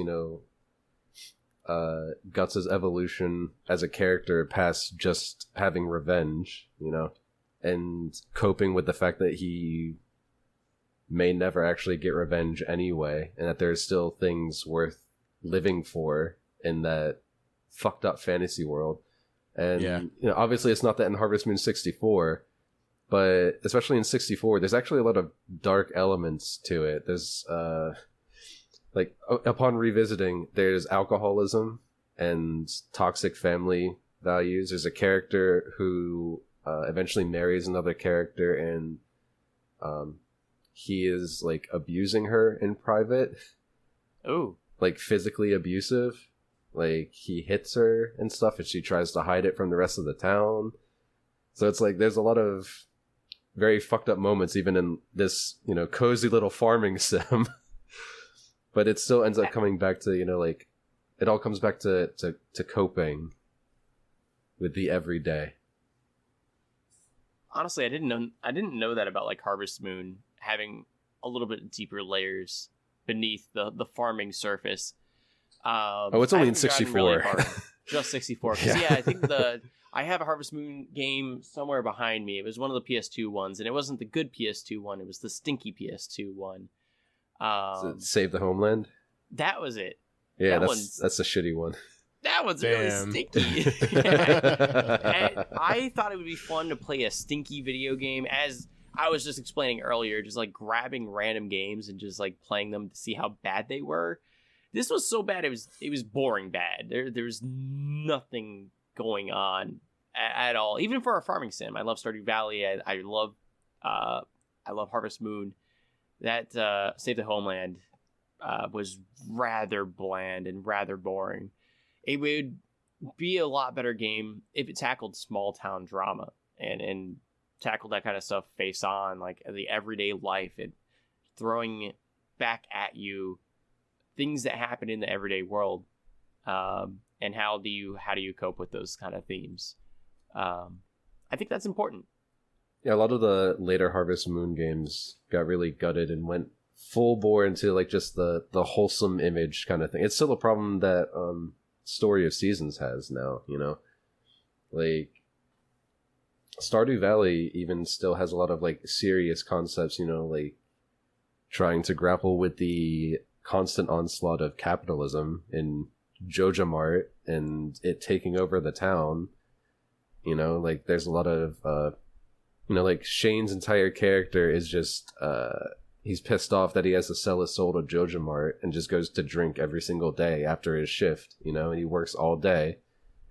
Guts' evolution as a character past just having revenge, and coping with the fact that he may never actually get revenge anyway, and that there's still things worth living for in that fucked up fantasy world. And, obviously it's not that in Harvest Moon 64, but especially in 64, there's actually a lot of dark elements to it. There's, upon revisiting, there's alcoholism and toxic family values. There's a character who eventually marries another character, and he is, like, abusing her in private. Oh. Like, physically abusive. Like, he hits her and stuff, and she tries to hide it from the rest of the town. So it's like, there's a lot of very fucked up moments, even in this, cozy little farming sim. But it still ends up coming back to, it all comes back to coping with the everyday. Honestly, I didn't know that about, like, Harvest Moon having a little bit deeper layers beneath the farming surface. It's only in 64. Really just 64. I think I have a Harvest Moon game somewhere behind me. It was one of the PS2 ones, and it wasn't the good PS2 one. It was the stinky PS2 one. Save the Homeland? That was it. Yeah, that's a shitty one. That one's really stinky. And I thought it would be fun to play a stinky video game, as I was just explaining earlier, just like grabbing random games and just like playing them to see how bad they were. This was so bad, it was boring bad. There's nothing going on at all. Even for a farming sim, I love Stardew Valley. I love Harvest Moon. That Save the Homeland was rather bland and rather boring. It would be a lot better game if it tackled small town drama and tackled that kind of stuff face on, like the everyday life, and throwing back at you things that happen in the everyday world, and how do you cope with those kind of themes. I think that's important. Yeah, a lot of the later Harvest Moon games got really gutted and went full bore into like just the wholesome image kind of thing. It's still a problem that Story of Seasons has now, like Stardew Valley even still has a lot of like serious concepts, like trying to grapple with the constant onslaught of capitalism in Joja Mart and it taking over the town. Like there's a lot of like Shane's entire character is just he's pissed off that he has to sell his soul to Joja Mart and just goes to drink every single day after his shift, and he works all day,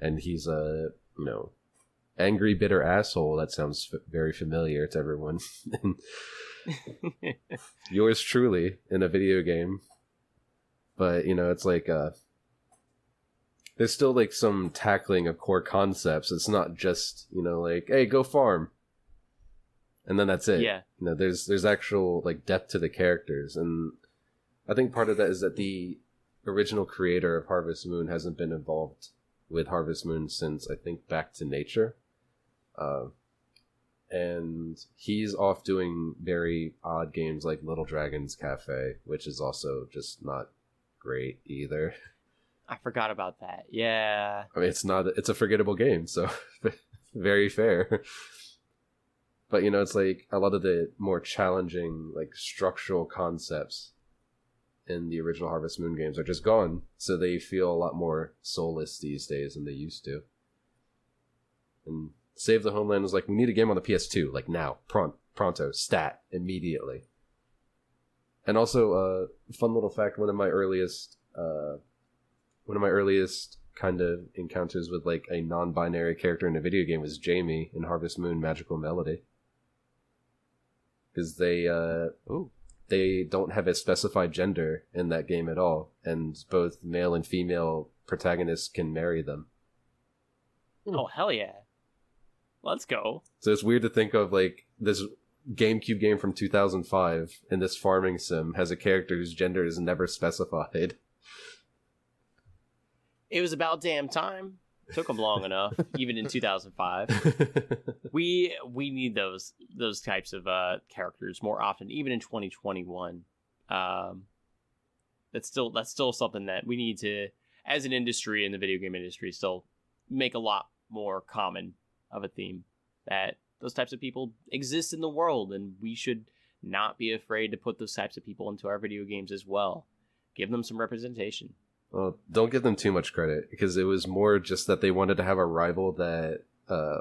and he's a angry, bitter asshole. That sounds very familiar to everyone. Yours truly in a video game. But, it's like, there's still, like, some tackling of core concepts. It's not just, like, hey, go farm. And then that's it. Yeah. there's actual like depth to the characters, and I think part of that is that the original creator of Harvest Moon hasn't been involved with Harvest Moon since I think Back to Nature. And he's off doing very odd games like Little Dragon's Cafe, which is also just not great either. I forgot about that. Yeah. I mean, it's a forgettable game, so very fair. But, it's like a lot of the more challenging, like, structural concepts in the original Harvest Moon games are just gone, so they feel a lot more soulless these days than they used to. And Save the Homeland was like, we need a game on the PS2, like now, pronto, stat, immediately. And also, fun little fact, one of my earliest kind of encounters with like a non-binary character in a video game was Jamie in Harvest Moon Magical Melody. Because they don't have a specified gender in that game at all, and both male and female protagonists can marry them. Oh, hell yeah. Let's go. So it's weird to think of like this GameCube game from 2005 and this farming sim has a character whose gender is never specified. It was about damn time. Took them long enough, even in 2005. We need those types of characters more often, even in 2021. That's still something that we need to, as an industry in the video game industry, still make a lot more common of a theme, that those types of people exist in the world, and we should not be afraid to put those types of people into our video games as well. Give them some representation. Well, don't give them too much credit, because it was more just that they wanted to have a rival that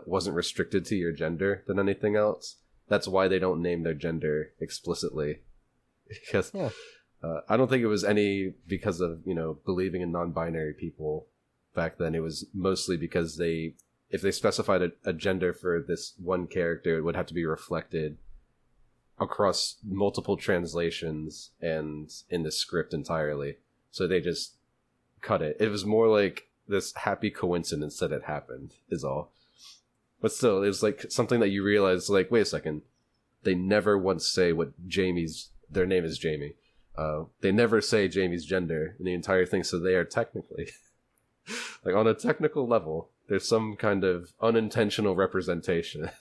wasn't restricted to your gender than anything else. That's why they don't name their gender explicitly. Because I don't think it was any because of, believing in non-binary people back then. It was mostly because if they specified a gender for this one character, it would have to be reflected across multiple translations and in the script entirely. So they just cut it. It was more like this happy coincidence that it happened, is all. But still, it was like something that you realize, like, wait a second, they never once say their name is Jamie. They never say Jamie's gender in the entire thing, so they are technically, like, on a technical level, there's some kind of unintentional representation.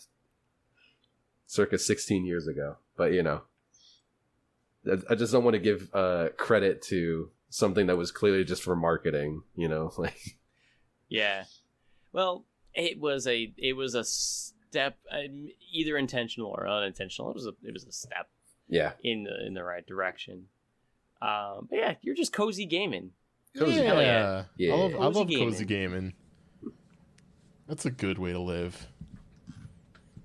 Circa 16 years ago. But, I just don't want to give credit to something that was clearly just for marketing, like. Yeah. Well, it was a step, either intentional or unintentional. It was a step. Yeah. In the right direction. But yeah, you're just cozy gaming. Cozy. Yeah. I love gaming. Cozy gaming. That's a good way to live.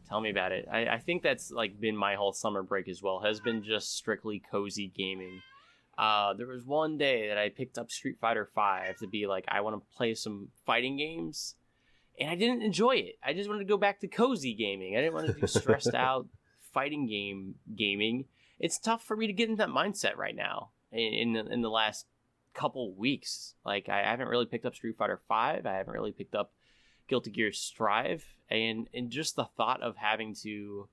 Tell me about it. I think that's like been my whole summer break as well, has been just strictly cozy gaming. There was one day that I picked up Street Fighter V to be like, I want to play some fighting games, and I didn't enjoy it. I just wanted to go back to cozy gaming. I didn't want to do stressed out fighting gaming. It's tough for me to get into that mindset right now in the last couple weeks. Like, I haven't really picked up Street Fighter V. I haven't really picked up Guilty Gear Strive, and just the thought of having to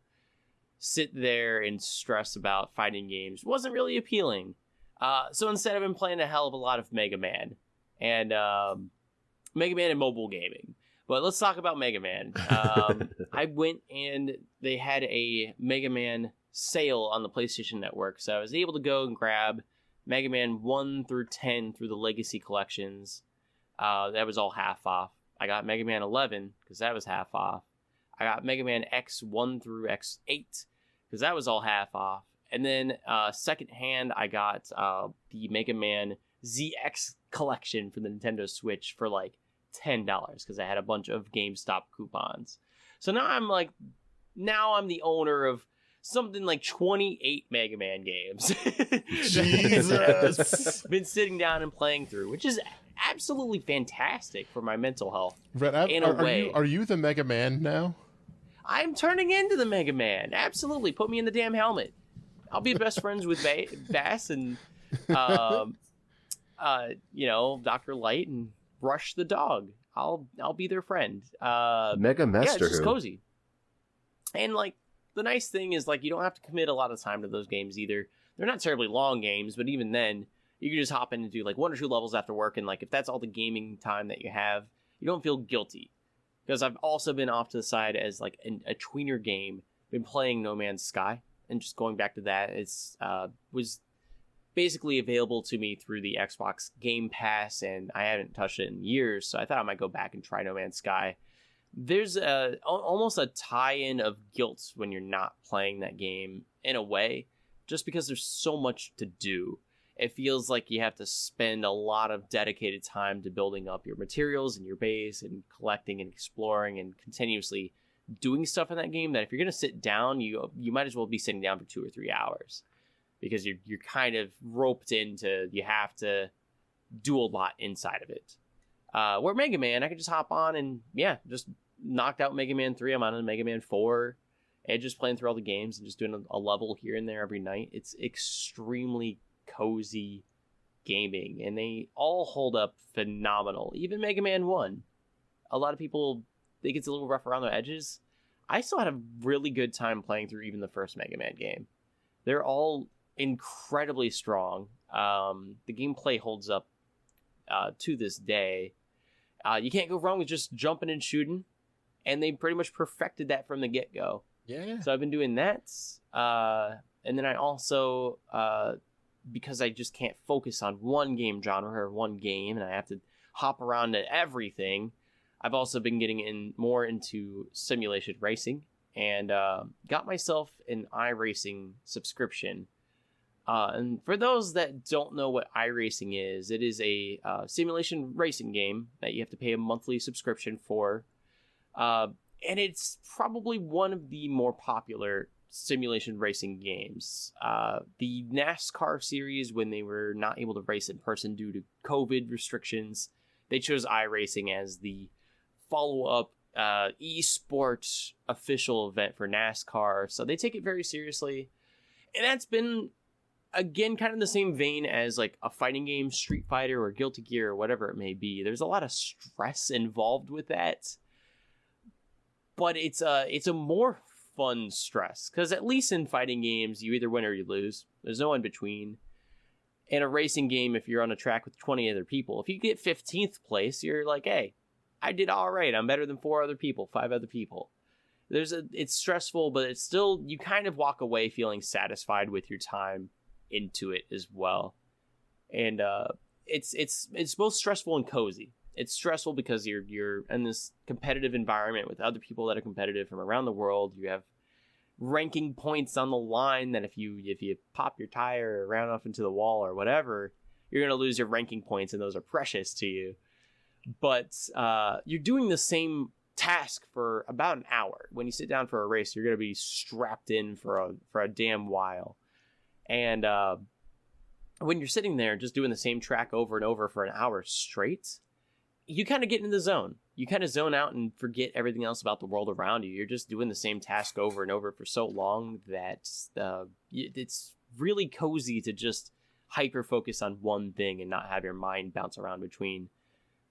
sit there and stress about fighting games wasn't really appealing. So instead, I've been playing a hell of a lot of Mega Man and mobile gaming. But let's talk about Mega Man. I went and they had a Mega Man sale on the PlayStation Network, so I was able to go and grab Mega Man 1 through 10 through the Legacy collections. That was all half off. I got Mega Man 11 because that was half off. I got Mega Man X1 through X8 because that was all half off. And then second hand, I got the Mega Man ZX collection for the Nintendo Switch for like $10 because I had a bunch of GameStop coupons. So now I'm the owner of something like 28 Mega Man games. Jesus! Been sitting down and playing through, which is absolutely fantastic for my mental health. Brett, in a way. Are you the Mega Man now? I'm turning into the Mega Man. Absolutely. Put me in the damn helmet. I'll be best friends with Bass and, Dr. Light and Rush the dog. I'll be their friend. Mega MasterWho. It's just cozy. And, like, the nice thing is, like, you don't have to commit a lot of time to those games either. They're not terribly long games, but even then, you can just hop in and do, like, 1 or 2 levels after work, and, like, if that's all the gaming time that you have, you don't feel guilty. Because I've also been off to the side as, like, a tweener game, been playing No Man's Sky, and just going back to that, it's was basically available to me through the Xbox Game Pass, and I haven't touched it in years, so I thought I might go back and try No Man's Sky. There's almost a tie-in of guilt when you're not playing that game, in a way, just because there's so much to do. It feels like you have to spend a lot of dedicated time to building up your materials and your base and collecting and exploring and continuously doing stuff in that game, that if you're going to sit down, you might as well be sitting down for 2 or 3 hours, because you're kind of roped into, you have to do a lot inside of it. Where Mega Man, I could just hop on and, just knocked out Mega Man 3. I'm on Mega Man 4, and just playing through all the games and just doing a level here and there every night. It's extremely cozy gaming, and they all hold up phenomenal. Even Mega Man 1. A lot of people think it's a little rough around the edges. I still had a really good time playing through even the first Mega Man game. They're all incredibly strong. The gameplay holds up to this day. You can't go wrong with just jumping and shooting, and they pretty much perfected that from the get-go. Yeah. So I've been doing that, and then I also, because I just can't focus on one game genre or one game, and I have to hop around to everything, I've also been getting more into simulation racing, and got myself an iRacing subscription. And for those that don't know what iRacing is, it is a simulation racing game that you have to pay a monthly subscription for. And it's probably one of the more popular simulation racing games. The NASCAR series, when they were not able to race in person due to COVID restrictions, they chose iRacing as the follow-up esports official event for NASCAR. So they take it very seriously. And that's been, again, kind of the same vein as like a fighting game, Street Fighter or Guilty Gear or whatever it may be. There's a lot of stress involved with that. But it's a more fun stress, because at least in fighting games, you either win or you lose. There's no in between. In a racing game, if you're on a track with 20 other people, if you get 15th place, you're like, hey, I did all right. I'm better than 5 other people. It's stressful, but it's still, you kind of walk away feeling satisfied with your time into it as well. And it's both stressful and cozy. It's stressful because you're in this competitive environment with other people that are competitive from around the world. You have ranking points on the line that if you pop your tire or round off into the wall or whatever, you're going to lose your ranking points, and those are precious to you. But you're doing the same task for about an hour. When you sit down for a race, you're going to be strapped in for a damn while. And when you're sitting there just doing the same track over and over for an hour straight, you kind of get in the zone. You kind of zone out and forget everything else about the world around you. You're just doing the same task over and over for so long that it's really cozy to just hyper focus on one thing and not have your mind bounce around between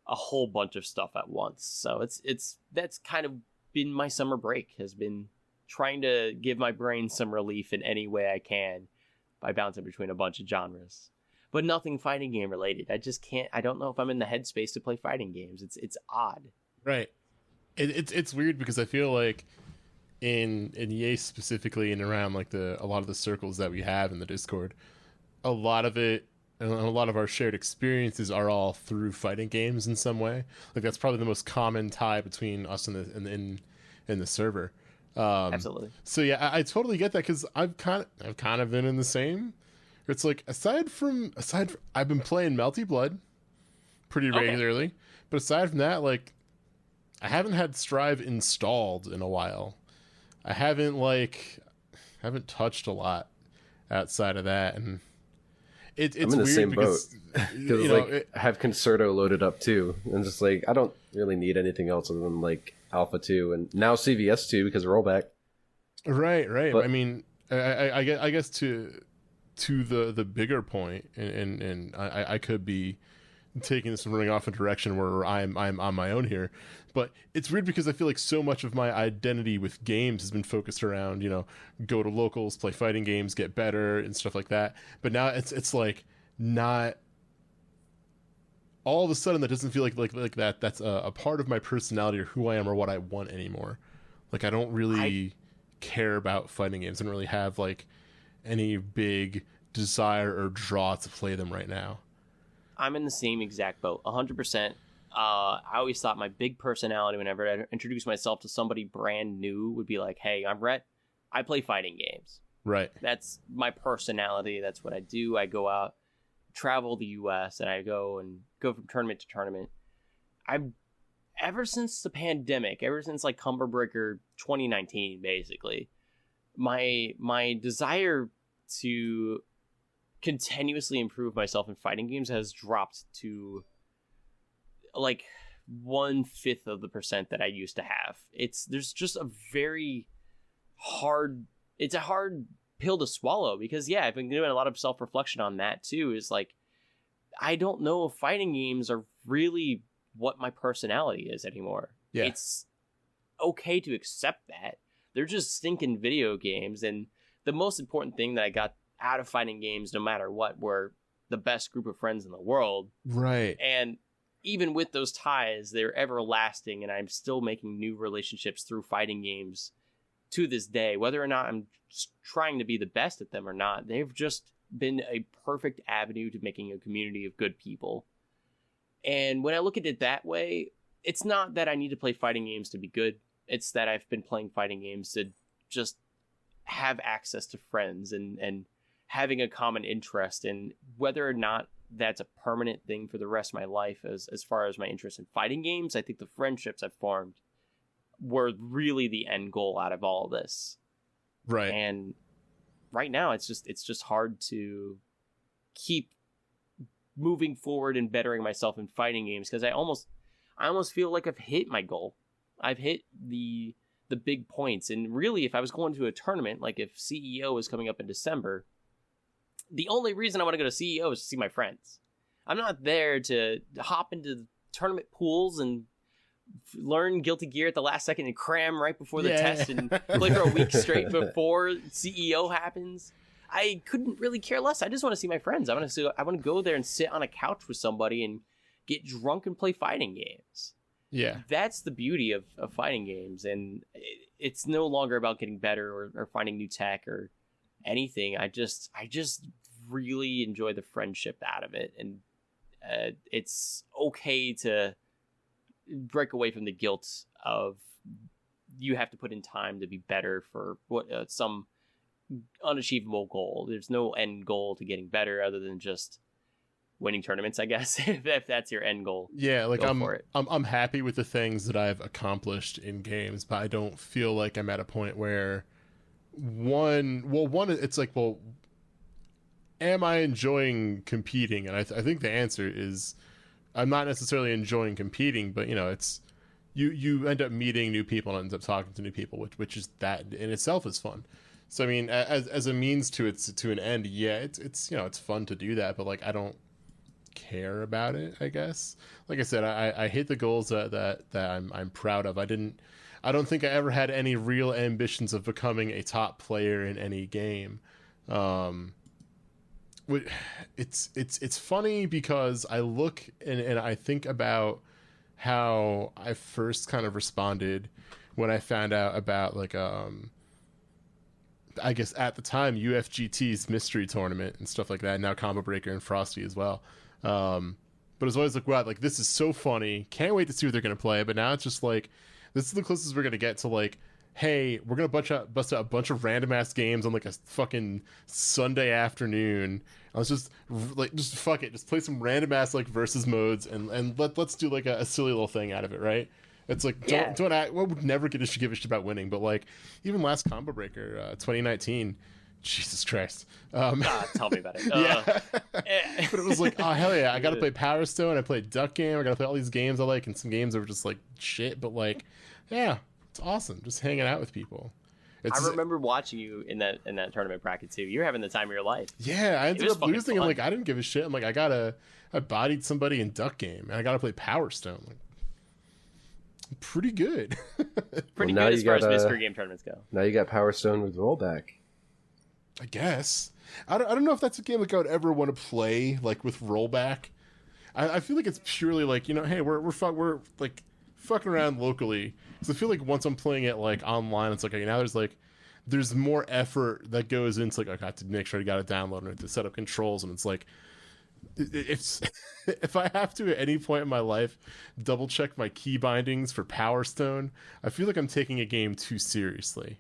a whole bunch of stuff at once. So that's kind of been my summer break, has been trying to give my brain some relief in any way I can by bouncing between a bunch of genres. But nothing fighting game related. I just can't. I don't know if I'm in the headspace to play fighting games. It's odd. Right. It's weird because I feel like in EA specifically, and around like a lot of the circles that we have in the Discord, a lot of it and a lot of our shared experiences are all through fighting games in some way. Like that's probably the most common tie between us and the server. Absolutely. So yeah, I totally get that, because I've kind of been in the same. It's like aside from I've been playing Melty Blood pretty regularly, but aside from that, like I haven't had Strive installed in a while. I haven't touched a lot outside of that, and it's I'm in the weird same because, boat because I have Concerto loaded up too, and just like I don't really need anything else other than like Alpha 2 and now CVS 2 because of rollback. Right. But, I mean, I guess to the bigger point, and I could be taking this and running off in a direction where I'm on my own here. But it's weird because I feel like so much of my identity with games has been focused around, you know, go to locals, play fighting games, get better and stuff like that. But now it's like not all of a sudden that doesn't feel like that's a part of my personality or who I am or what I want anymore. Like I don't really care about fighting games. I don't really have like any big desire or draw to play them right now. I'm in the same exact boat, 100%. I always thought my big personality whenever I introduced myself to somebody brand new would be like, hey, I'm Rhett. I play fighting games. Right. That's my personality. That's what I do. I go out, travel the U.S., and I go from tournament to tournament. Ever since the pandemic, ever since like Cumber Breaker 2019, basically, my desire to continuously improve myself in fighting games has dropped to like 1/5 of the percent that I used to have. There's just a very hard, it's a hard pill to swallow because I've been doing a lot of self-reflection on that too. Is like, I don't know if fighting games are really what my personality is anymore. Yeah. It's okay to accept that. They're just stinking video games. And the most important thing that I got out of fighting games, no matter what, were the best group of friends in the world. Right. And even with those ties, they're everlasting, and I'm still making new relationships through fighting games to this day. Whether or not I'm trying to be the best at them or not, they've just been a perfect avenue to making a community of good people. And when I look at it that way, it's not that I need to play fighting games to be good. It's that I've been playing fighting games to just have access to friends and having a common interest. And whether or not that's a permanent thing for the rest of my life as far as my interest in fighting games, I think the friendships I've formed were really the end goal out of all of this. Right. And right now it's just hard to keep moving forward and bettering myself in fighting games because I almost feel like I've hit my goal. I've hit the big points. And really, if I was going to a tournament, like if CEO was coming up in December, the only reason I want to go to CEO is to see my friends. I'm not there to hop into tournament pools and learn Guilty Gear at the last second and cram right before the test and play for a week straight before CEO happens. I couldn't really care less. I just want to see my friends. I want to go there and sit on a couch with somebody and get drunk and play fighting games. Yeah. That's the beauty of fighting games. And it's no longer about getting better or finding new tech or anything. I just really enjoy the friendship out of it. And it's okay to break away from the guilt of you have to put in time to be better for what some unachievable goal. There's no end goal to getting better other than just winning tournaments, I guess. if that's your end goal. Yeah, like I'm happy with the things that I've accomplished in games, but I don't feel like I'm at a point where it's like, well, am I enjoying competing? And I think the answer is I'm not necessarily enjoying competing, but you know, it's you end up meeting new people and end up talking to new people, which is that in itself is fun. So I mean, as a means to an end, it's you know, it's fun to do that, but like I don't care about it, I guess. Like I said, I hit the goals that I'm proud of. I don't think I ever had any real ambitions of becoming a top player in any game. It's funny because I look and I think about how I first kind of responded when I found out about like I guess at the time UFGT's mystery tournament and stuff like that. Now Combo Breaker and Frosty as well. But it was always like, wow, like this is so funny. Can't wait to see what they're gonna play. But now it's just like, this is the closest we're gonna get to like, hey, we're gonna bust out a bunch of random ass games on like a fucking Sunday afternoon. Let's just fuck it, just play some random ass like versus modes and let's do like a silly little thing out of it, right? It's like don't act. Well, would never give a shit about winning, but like even last Combo Breaker 2019, Jesus Christ. Tell me about it. Yeah. But it was like, oh hell yeah, I gotta play Power Stone, I played Duck Game, I gotta play all these games I like, and some games that were just like shit, but like, yeah, it's awesome just hanging out with people. I remember watching you in that tournament bracket too. You were having the time of your life. Yeah, I ended up losing, and like I didn't give a shit. I'm like, I bodied somebody in Duck Game, and I gotta play Power Stone. Like, pretty good. Pretty good as far as mystery game tournaments go. Now you got Power Stone with rollback. I guess. I don't know if that's a game like I would ever want to play like with rollback. I feel like it's purely like, you know, hey, we're like fucking around locally. Because I feel like once I'm playing it like online, it's like, okay, now there's more effort that goes into like, I got to make sure I got it downloaded and to set up controls, and it's like, if I have to at any point in my life double check my key bindings for Power Stone, I feel like I'm taking a game too seriously.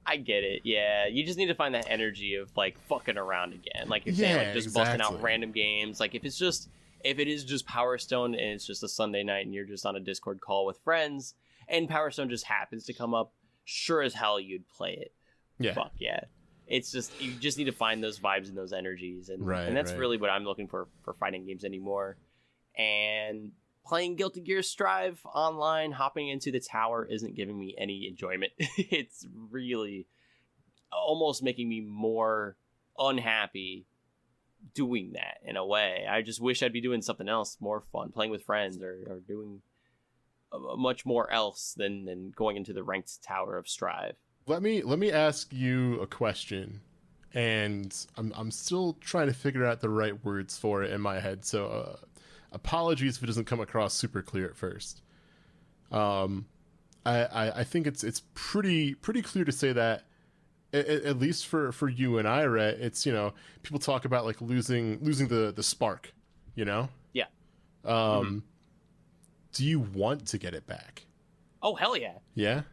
I get it. Yeah, you just need to find that energy of like fucking around again, like you're saying, like just busting out random games. Like if it is just Power Stone and it's just a Sunday night and you're just on a Discord call with friends and Power Stone just happens to come up, sure as hell you'd play it. Yeah, fuck yeah. It's just, you just need to find those vibes and those energies, and that's really what I'm looking for fighting games anymore. And playing Guilty Gear Strive online, hopping into the tower isn't giving me any enjoyment. It's really almost making me more unhappy doing that in a way. I just wish I'd be doing something else more fun, playing with friends or doing much more else than going into the ranked tower of Strive. Let me ask you a question, and I'm still trying to figure out the right words for it in my head. So apologies if it doesn't come across super clear at first. I think it's pretty clear to say that at least for you and I, Rhett, it's, you know, people talk about like losing the spark, you know? Yeah. Do you want to get it back? Oh hell yeah. Yeah.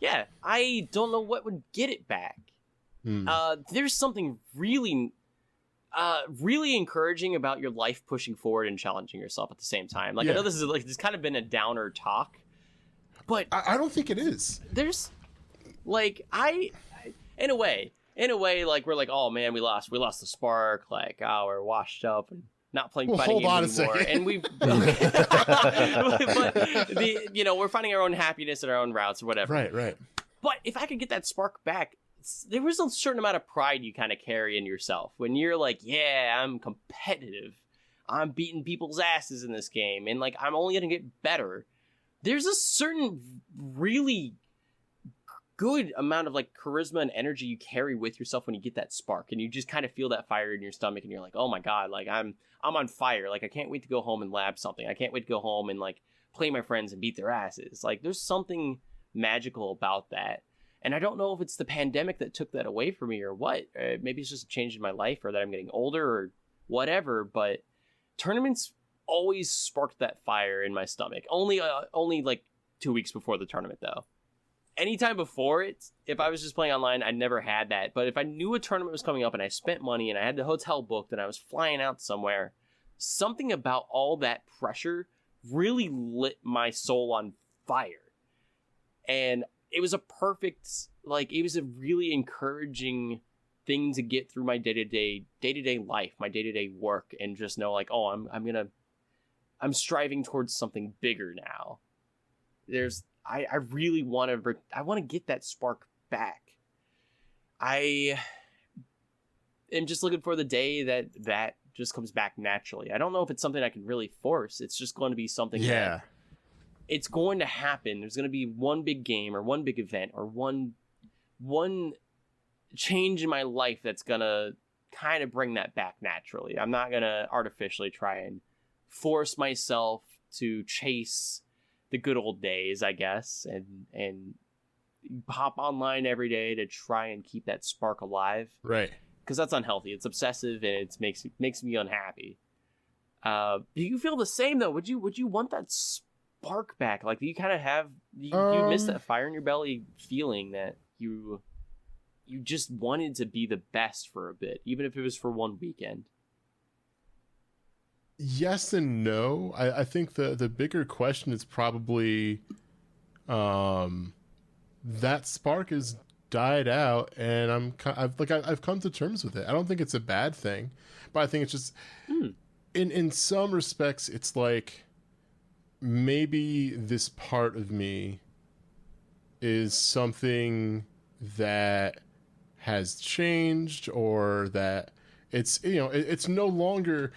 Yeah, I don't know what would get it back. There's something really encouraging about your life pushing forward and challenging yourself at the same time. Like, I know this is kind of been a downer talk, but I don't think it is. There's like, in a way, like we're like, oh man, we lost the spark. Like, oh, we're washed up and not playing fighting games anymore, and we've but we're finding our own happiness in our own routes or whatever. Right. But if I could get that spark back, there was a certain amount of pride you kind of carry in yourself when you're like, yeah, I'm competitive, I'm beating people's asses in this game, and like I'm only gonna get better. There's a certain really good amount of like charisma and energy you carry with yourself when you get that spark, and you just kind of feel that fire in your stomach, and you're like, oh my god, like I'm on fire. Like I can't wait to go home and lab something. I can't wait to go home and like play my friends and beat their asses. Like there's something magical about that, and I don't know if it's the pandemic that took that away from me or what. Maybe it's just a change in my life, or that I'm getting older or whatever, but tournaments always sparked that fire in my stomach. Only like 2 weeks before the tournament though. Anytime before it, if I was just playing online, I never had that. But if I knew a tournament was coming up and I spent money and I had the hotel booked and I was flying out somewhere, something about all that pressure really lit my soul on fire. And it was a really encouraging thing to get through my day-to-day life, my day-to-day work, and just know like, oh, I'm striving towards something bigger now. I really want to get that spark back. I am just looking for the day that just comes back naturally. I don't know if it's something I can really force. It's just going to be something that it's going to happen. There's going to be one big game or one big event or one change in my life that's going to kind of bring that back naturally. I'm not going to artificially try and force myself to chase the good old days, I guess, and hop online every day to try and keep that spark alive. Right. Because that's unhealthy. It's obsessive and it makes me unhappy. Do you feel the same though? Would you want that spark back? Like, do you kind of have you miss that fire in your belly feeling that you just wanted to be the best for a bit, even if it was for one weekend? Yes and no. I think the bigger question is probably that spark has died out, and I've come to terms with it. I don't think it's a bad thing, but I think it's just in some respects it's like maybe this part of me is something that has changed, or that it's, you know, it's no longer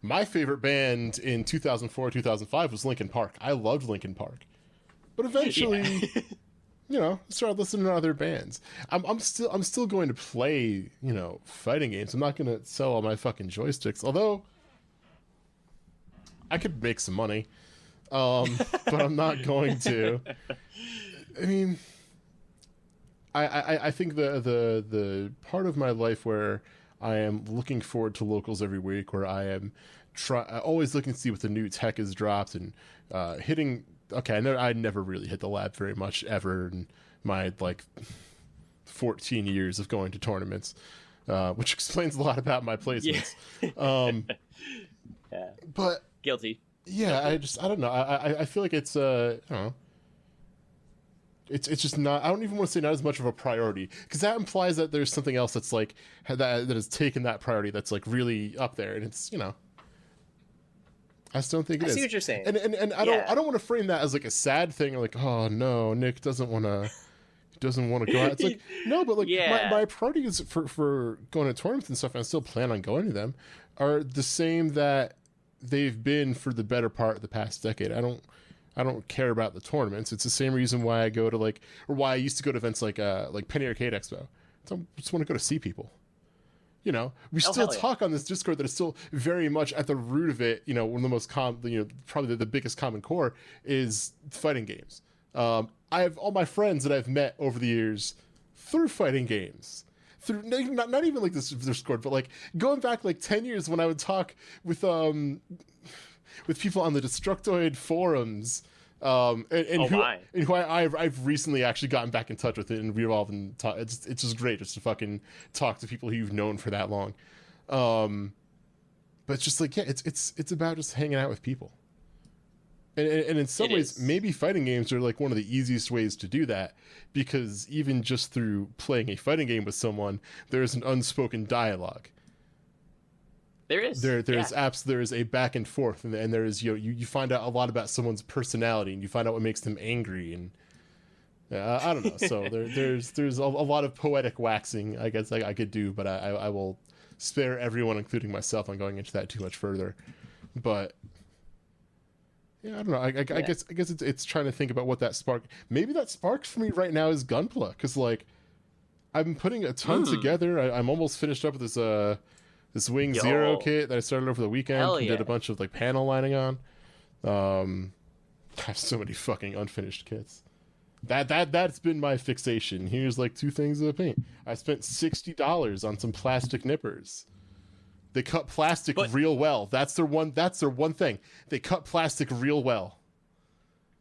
my favorite band in 2004, 2005 was Linkin Park. I loved Linkin Park, but eventually, you know, started listening to other bands. I'm still going to play, you know, fighting games. I'm not going to sell all my fucking joysticks, although I could make some money, but I'm not going to. I mean, I think the part of my life where I am looking forward to locals every week, where I am always looking to see what the new tech is dropped, and hitting. Okay, I never really hit the lab very much ever in my like 14 years of going to tournaments, which explains a lot about my placements. Yeah. But guilty. Yeah, I don't know. I feel like it's I don't know. It's just not. I don't even want to say not as much of a priority, because that implies that there's something else that's like that has taken that priority that's like really up there, and it's, you know. I just don't think it is. I see what you're saying. And I don't want to frame that as like a sad thing, or like, oh no, Nick doesn't want to go out. It's like, no, but like my priorities for going to tournaments and stuff, and I still plan on going to them, are the same that they've been for the better part of the past decade. I don't care about the tournaments. It's the same reason why I go to or why I used to go to events like Penny Arcade Expo. I just want to go to see people. You know, we still talk on this Discord that is still very much at the root of it. You know, one of the most probably the biggest common core is fighting games. I have all my friends that I've met over the years through fighting games. Through not even like this Discord, but like going back like 10 years when I would talk with people on the Destructoid forums, and who I've recently actually gotten back in touch with it, and we've all been it's just great just to fucking talk to people who you've known for that long. But it's just like, yeah, it's about just hanging out with people. And in some ways, maybe fighting games are like one of the easiest ways to do that, because even just through playing a fighting game with someone, there is an unspoken dialogue. There is. There is a back and forth, and there is, you find out a lot about someone's personality, and you find out what makes them angry, and I don't know. So there's a lot of poetic waxing, I guess, I could do, but I will spare everyone, including myself, on going into that too much further. But yeah, I don't know. I guess it's trying to think about what that spark. Maybe that spark for me right now is Gunpla, because like I've been putting a ton together. I'm almost finished up with this Wing Zero kit that I started over the weekend and did a bunch of like panel lining on. I have so many fucking unfinished kits. That's been my fixation. Here's like 2 things of paint. I spent $60 on some plastic nippers. They cut plastic real well. That's their one thing. They cut plastic real well.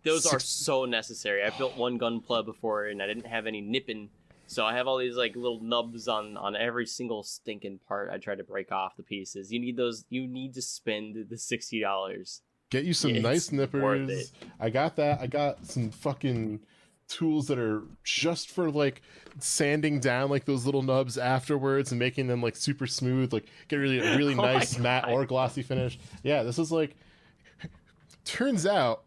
Those are so necessary. I built one Gunpla before, and I didn't have any nipping. So I have all these like little nubs on every single stinking part. I try to break off the pieces. You need those. You need to spend the $60. Get you some nice nippers. I got that. I got some fucking tools that are just for like sanding down like those little nubs afterwards and making them like super smooth. Like get a really nice matte or glossy finish. Yeah, this is like. Turns out,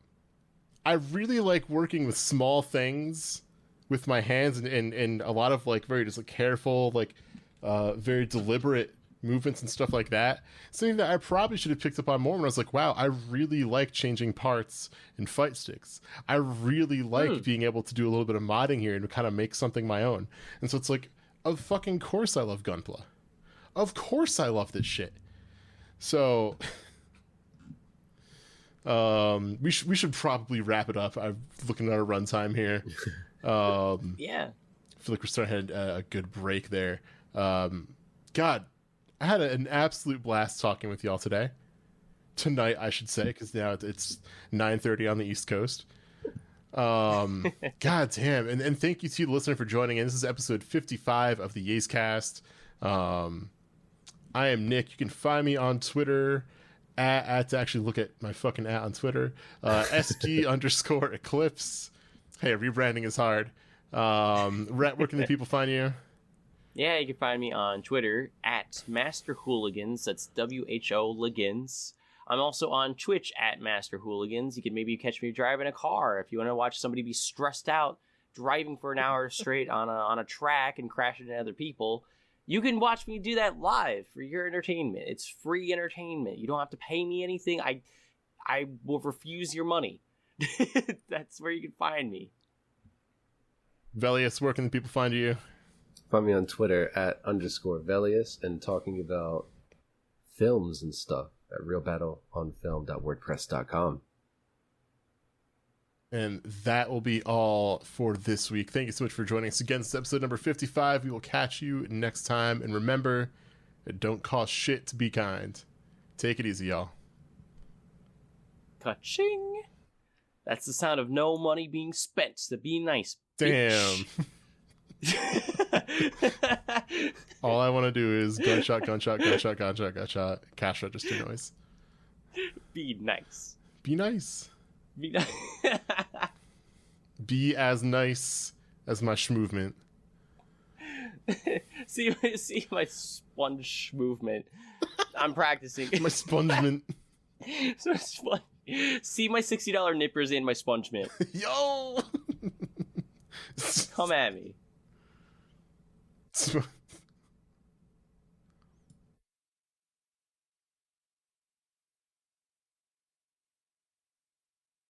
I really like working with small things with my hands, and a lot of like very just like careful, like very deliberate movements and stuff like that. Something that I probably should have picked up on more when I was like, wow, I really like changing parts in fight sticks. I really like being able to do a little bit of modding here and kind of make something my own. And so it's like, of fucking course I love Gunpla. Of course I love this shit. So we should probably wrap it up. I'm looking at our runtime here. Yeah, I feel like we're starting to have a good break there. God, I had an absolute blast talking with y'all tonight, I should say, because now it's 9:30 on the East Coast. God damn, and thank you to the listener for joining in. This is episode 55 of the YASEcast. I am Nick. You can find me on Twitter to actually look at my fucking on Twitter, SD_Eclipse. Hey, rebranding is hard. Rhett, where can the people find you? Yeah, you can find me on Twitter at MasterHooligans. That's WHO Ligans. I'm also on Twitch at MasterHooligans. You can maybe catch me driving a car if you want to watch somebody be stressed out driving for an hour straight on a track and crashing into other people. You can watch me do that live for your entertainment. It's free entertainment. You don't have to pay me anything. I will refuse your money. That's where you can find me. Velius, where can the people find you? Find me on Twitter at _Velius and talking about films and stuff at realbattleonfilm.wordpress.com. And that will be all for this week. Thank you so much for joining us again. This is episode number 55. We will catch you next time. And remember, it don't cost shit to be kind. Take it easy, y'all. Ka-ching! That's the sound of no money being spent to be nice. Damn. All I want to do is gunshot, gunshot, gunshot, gunshot, gunshot, cash register noise. Be nice. Be nice. Be nice. Be as nice as my schmovement. see my sponge movement. I'm practicing. My spongement. See my $60 nippers in my spongement. Yo! Come at me.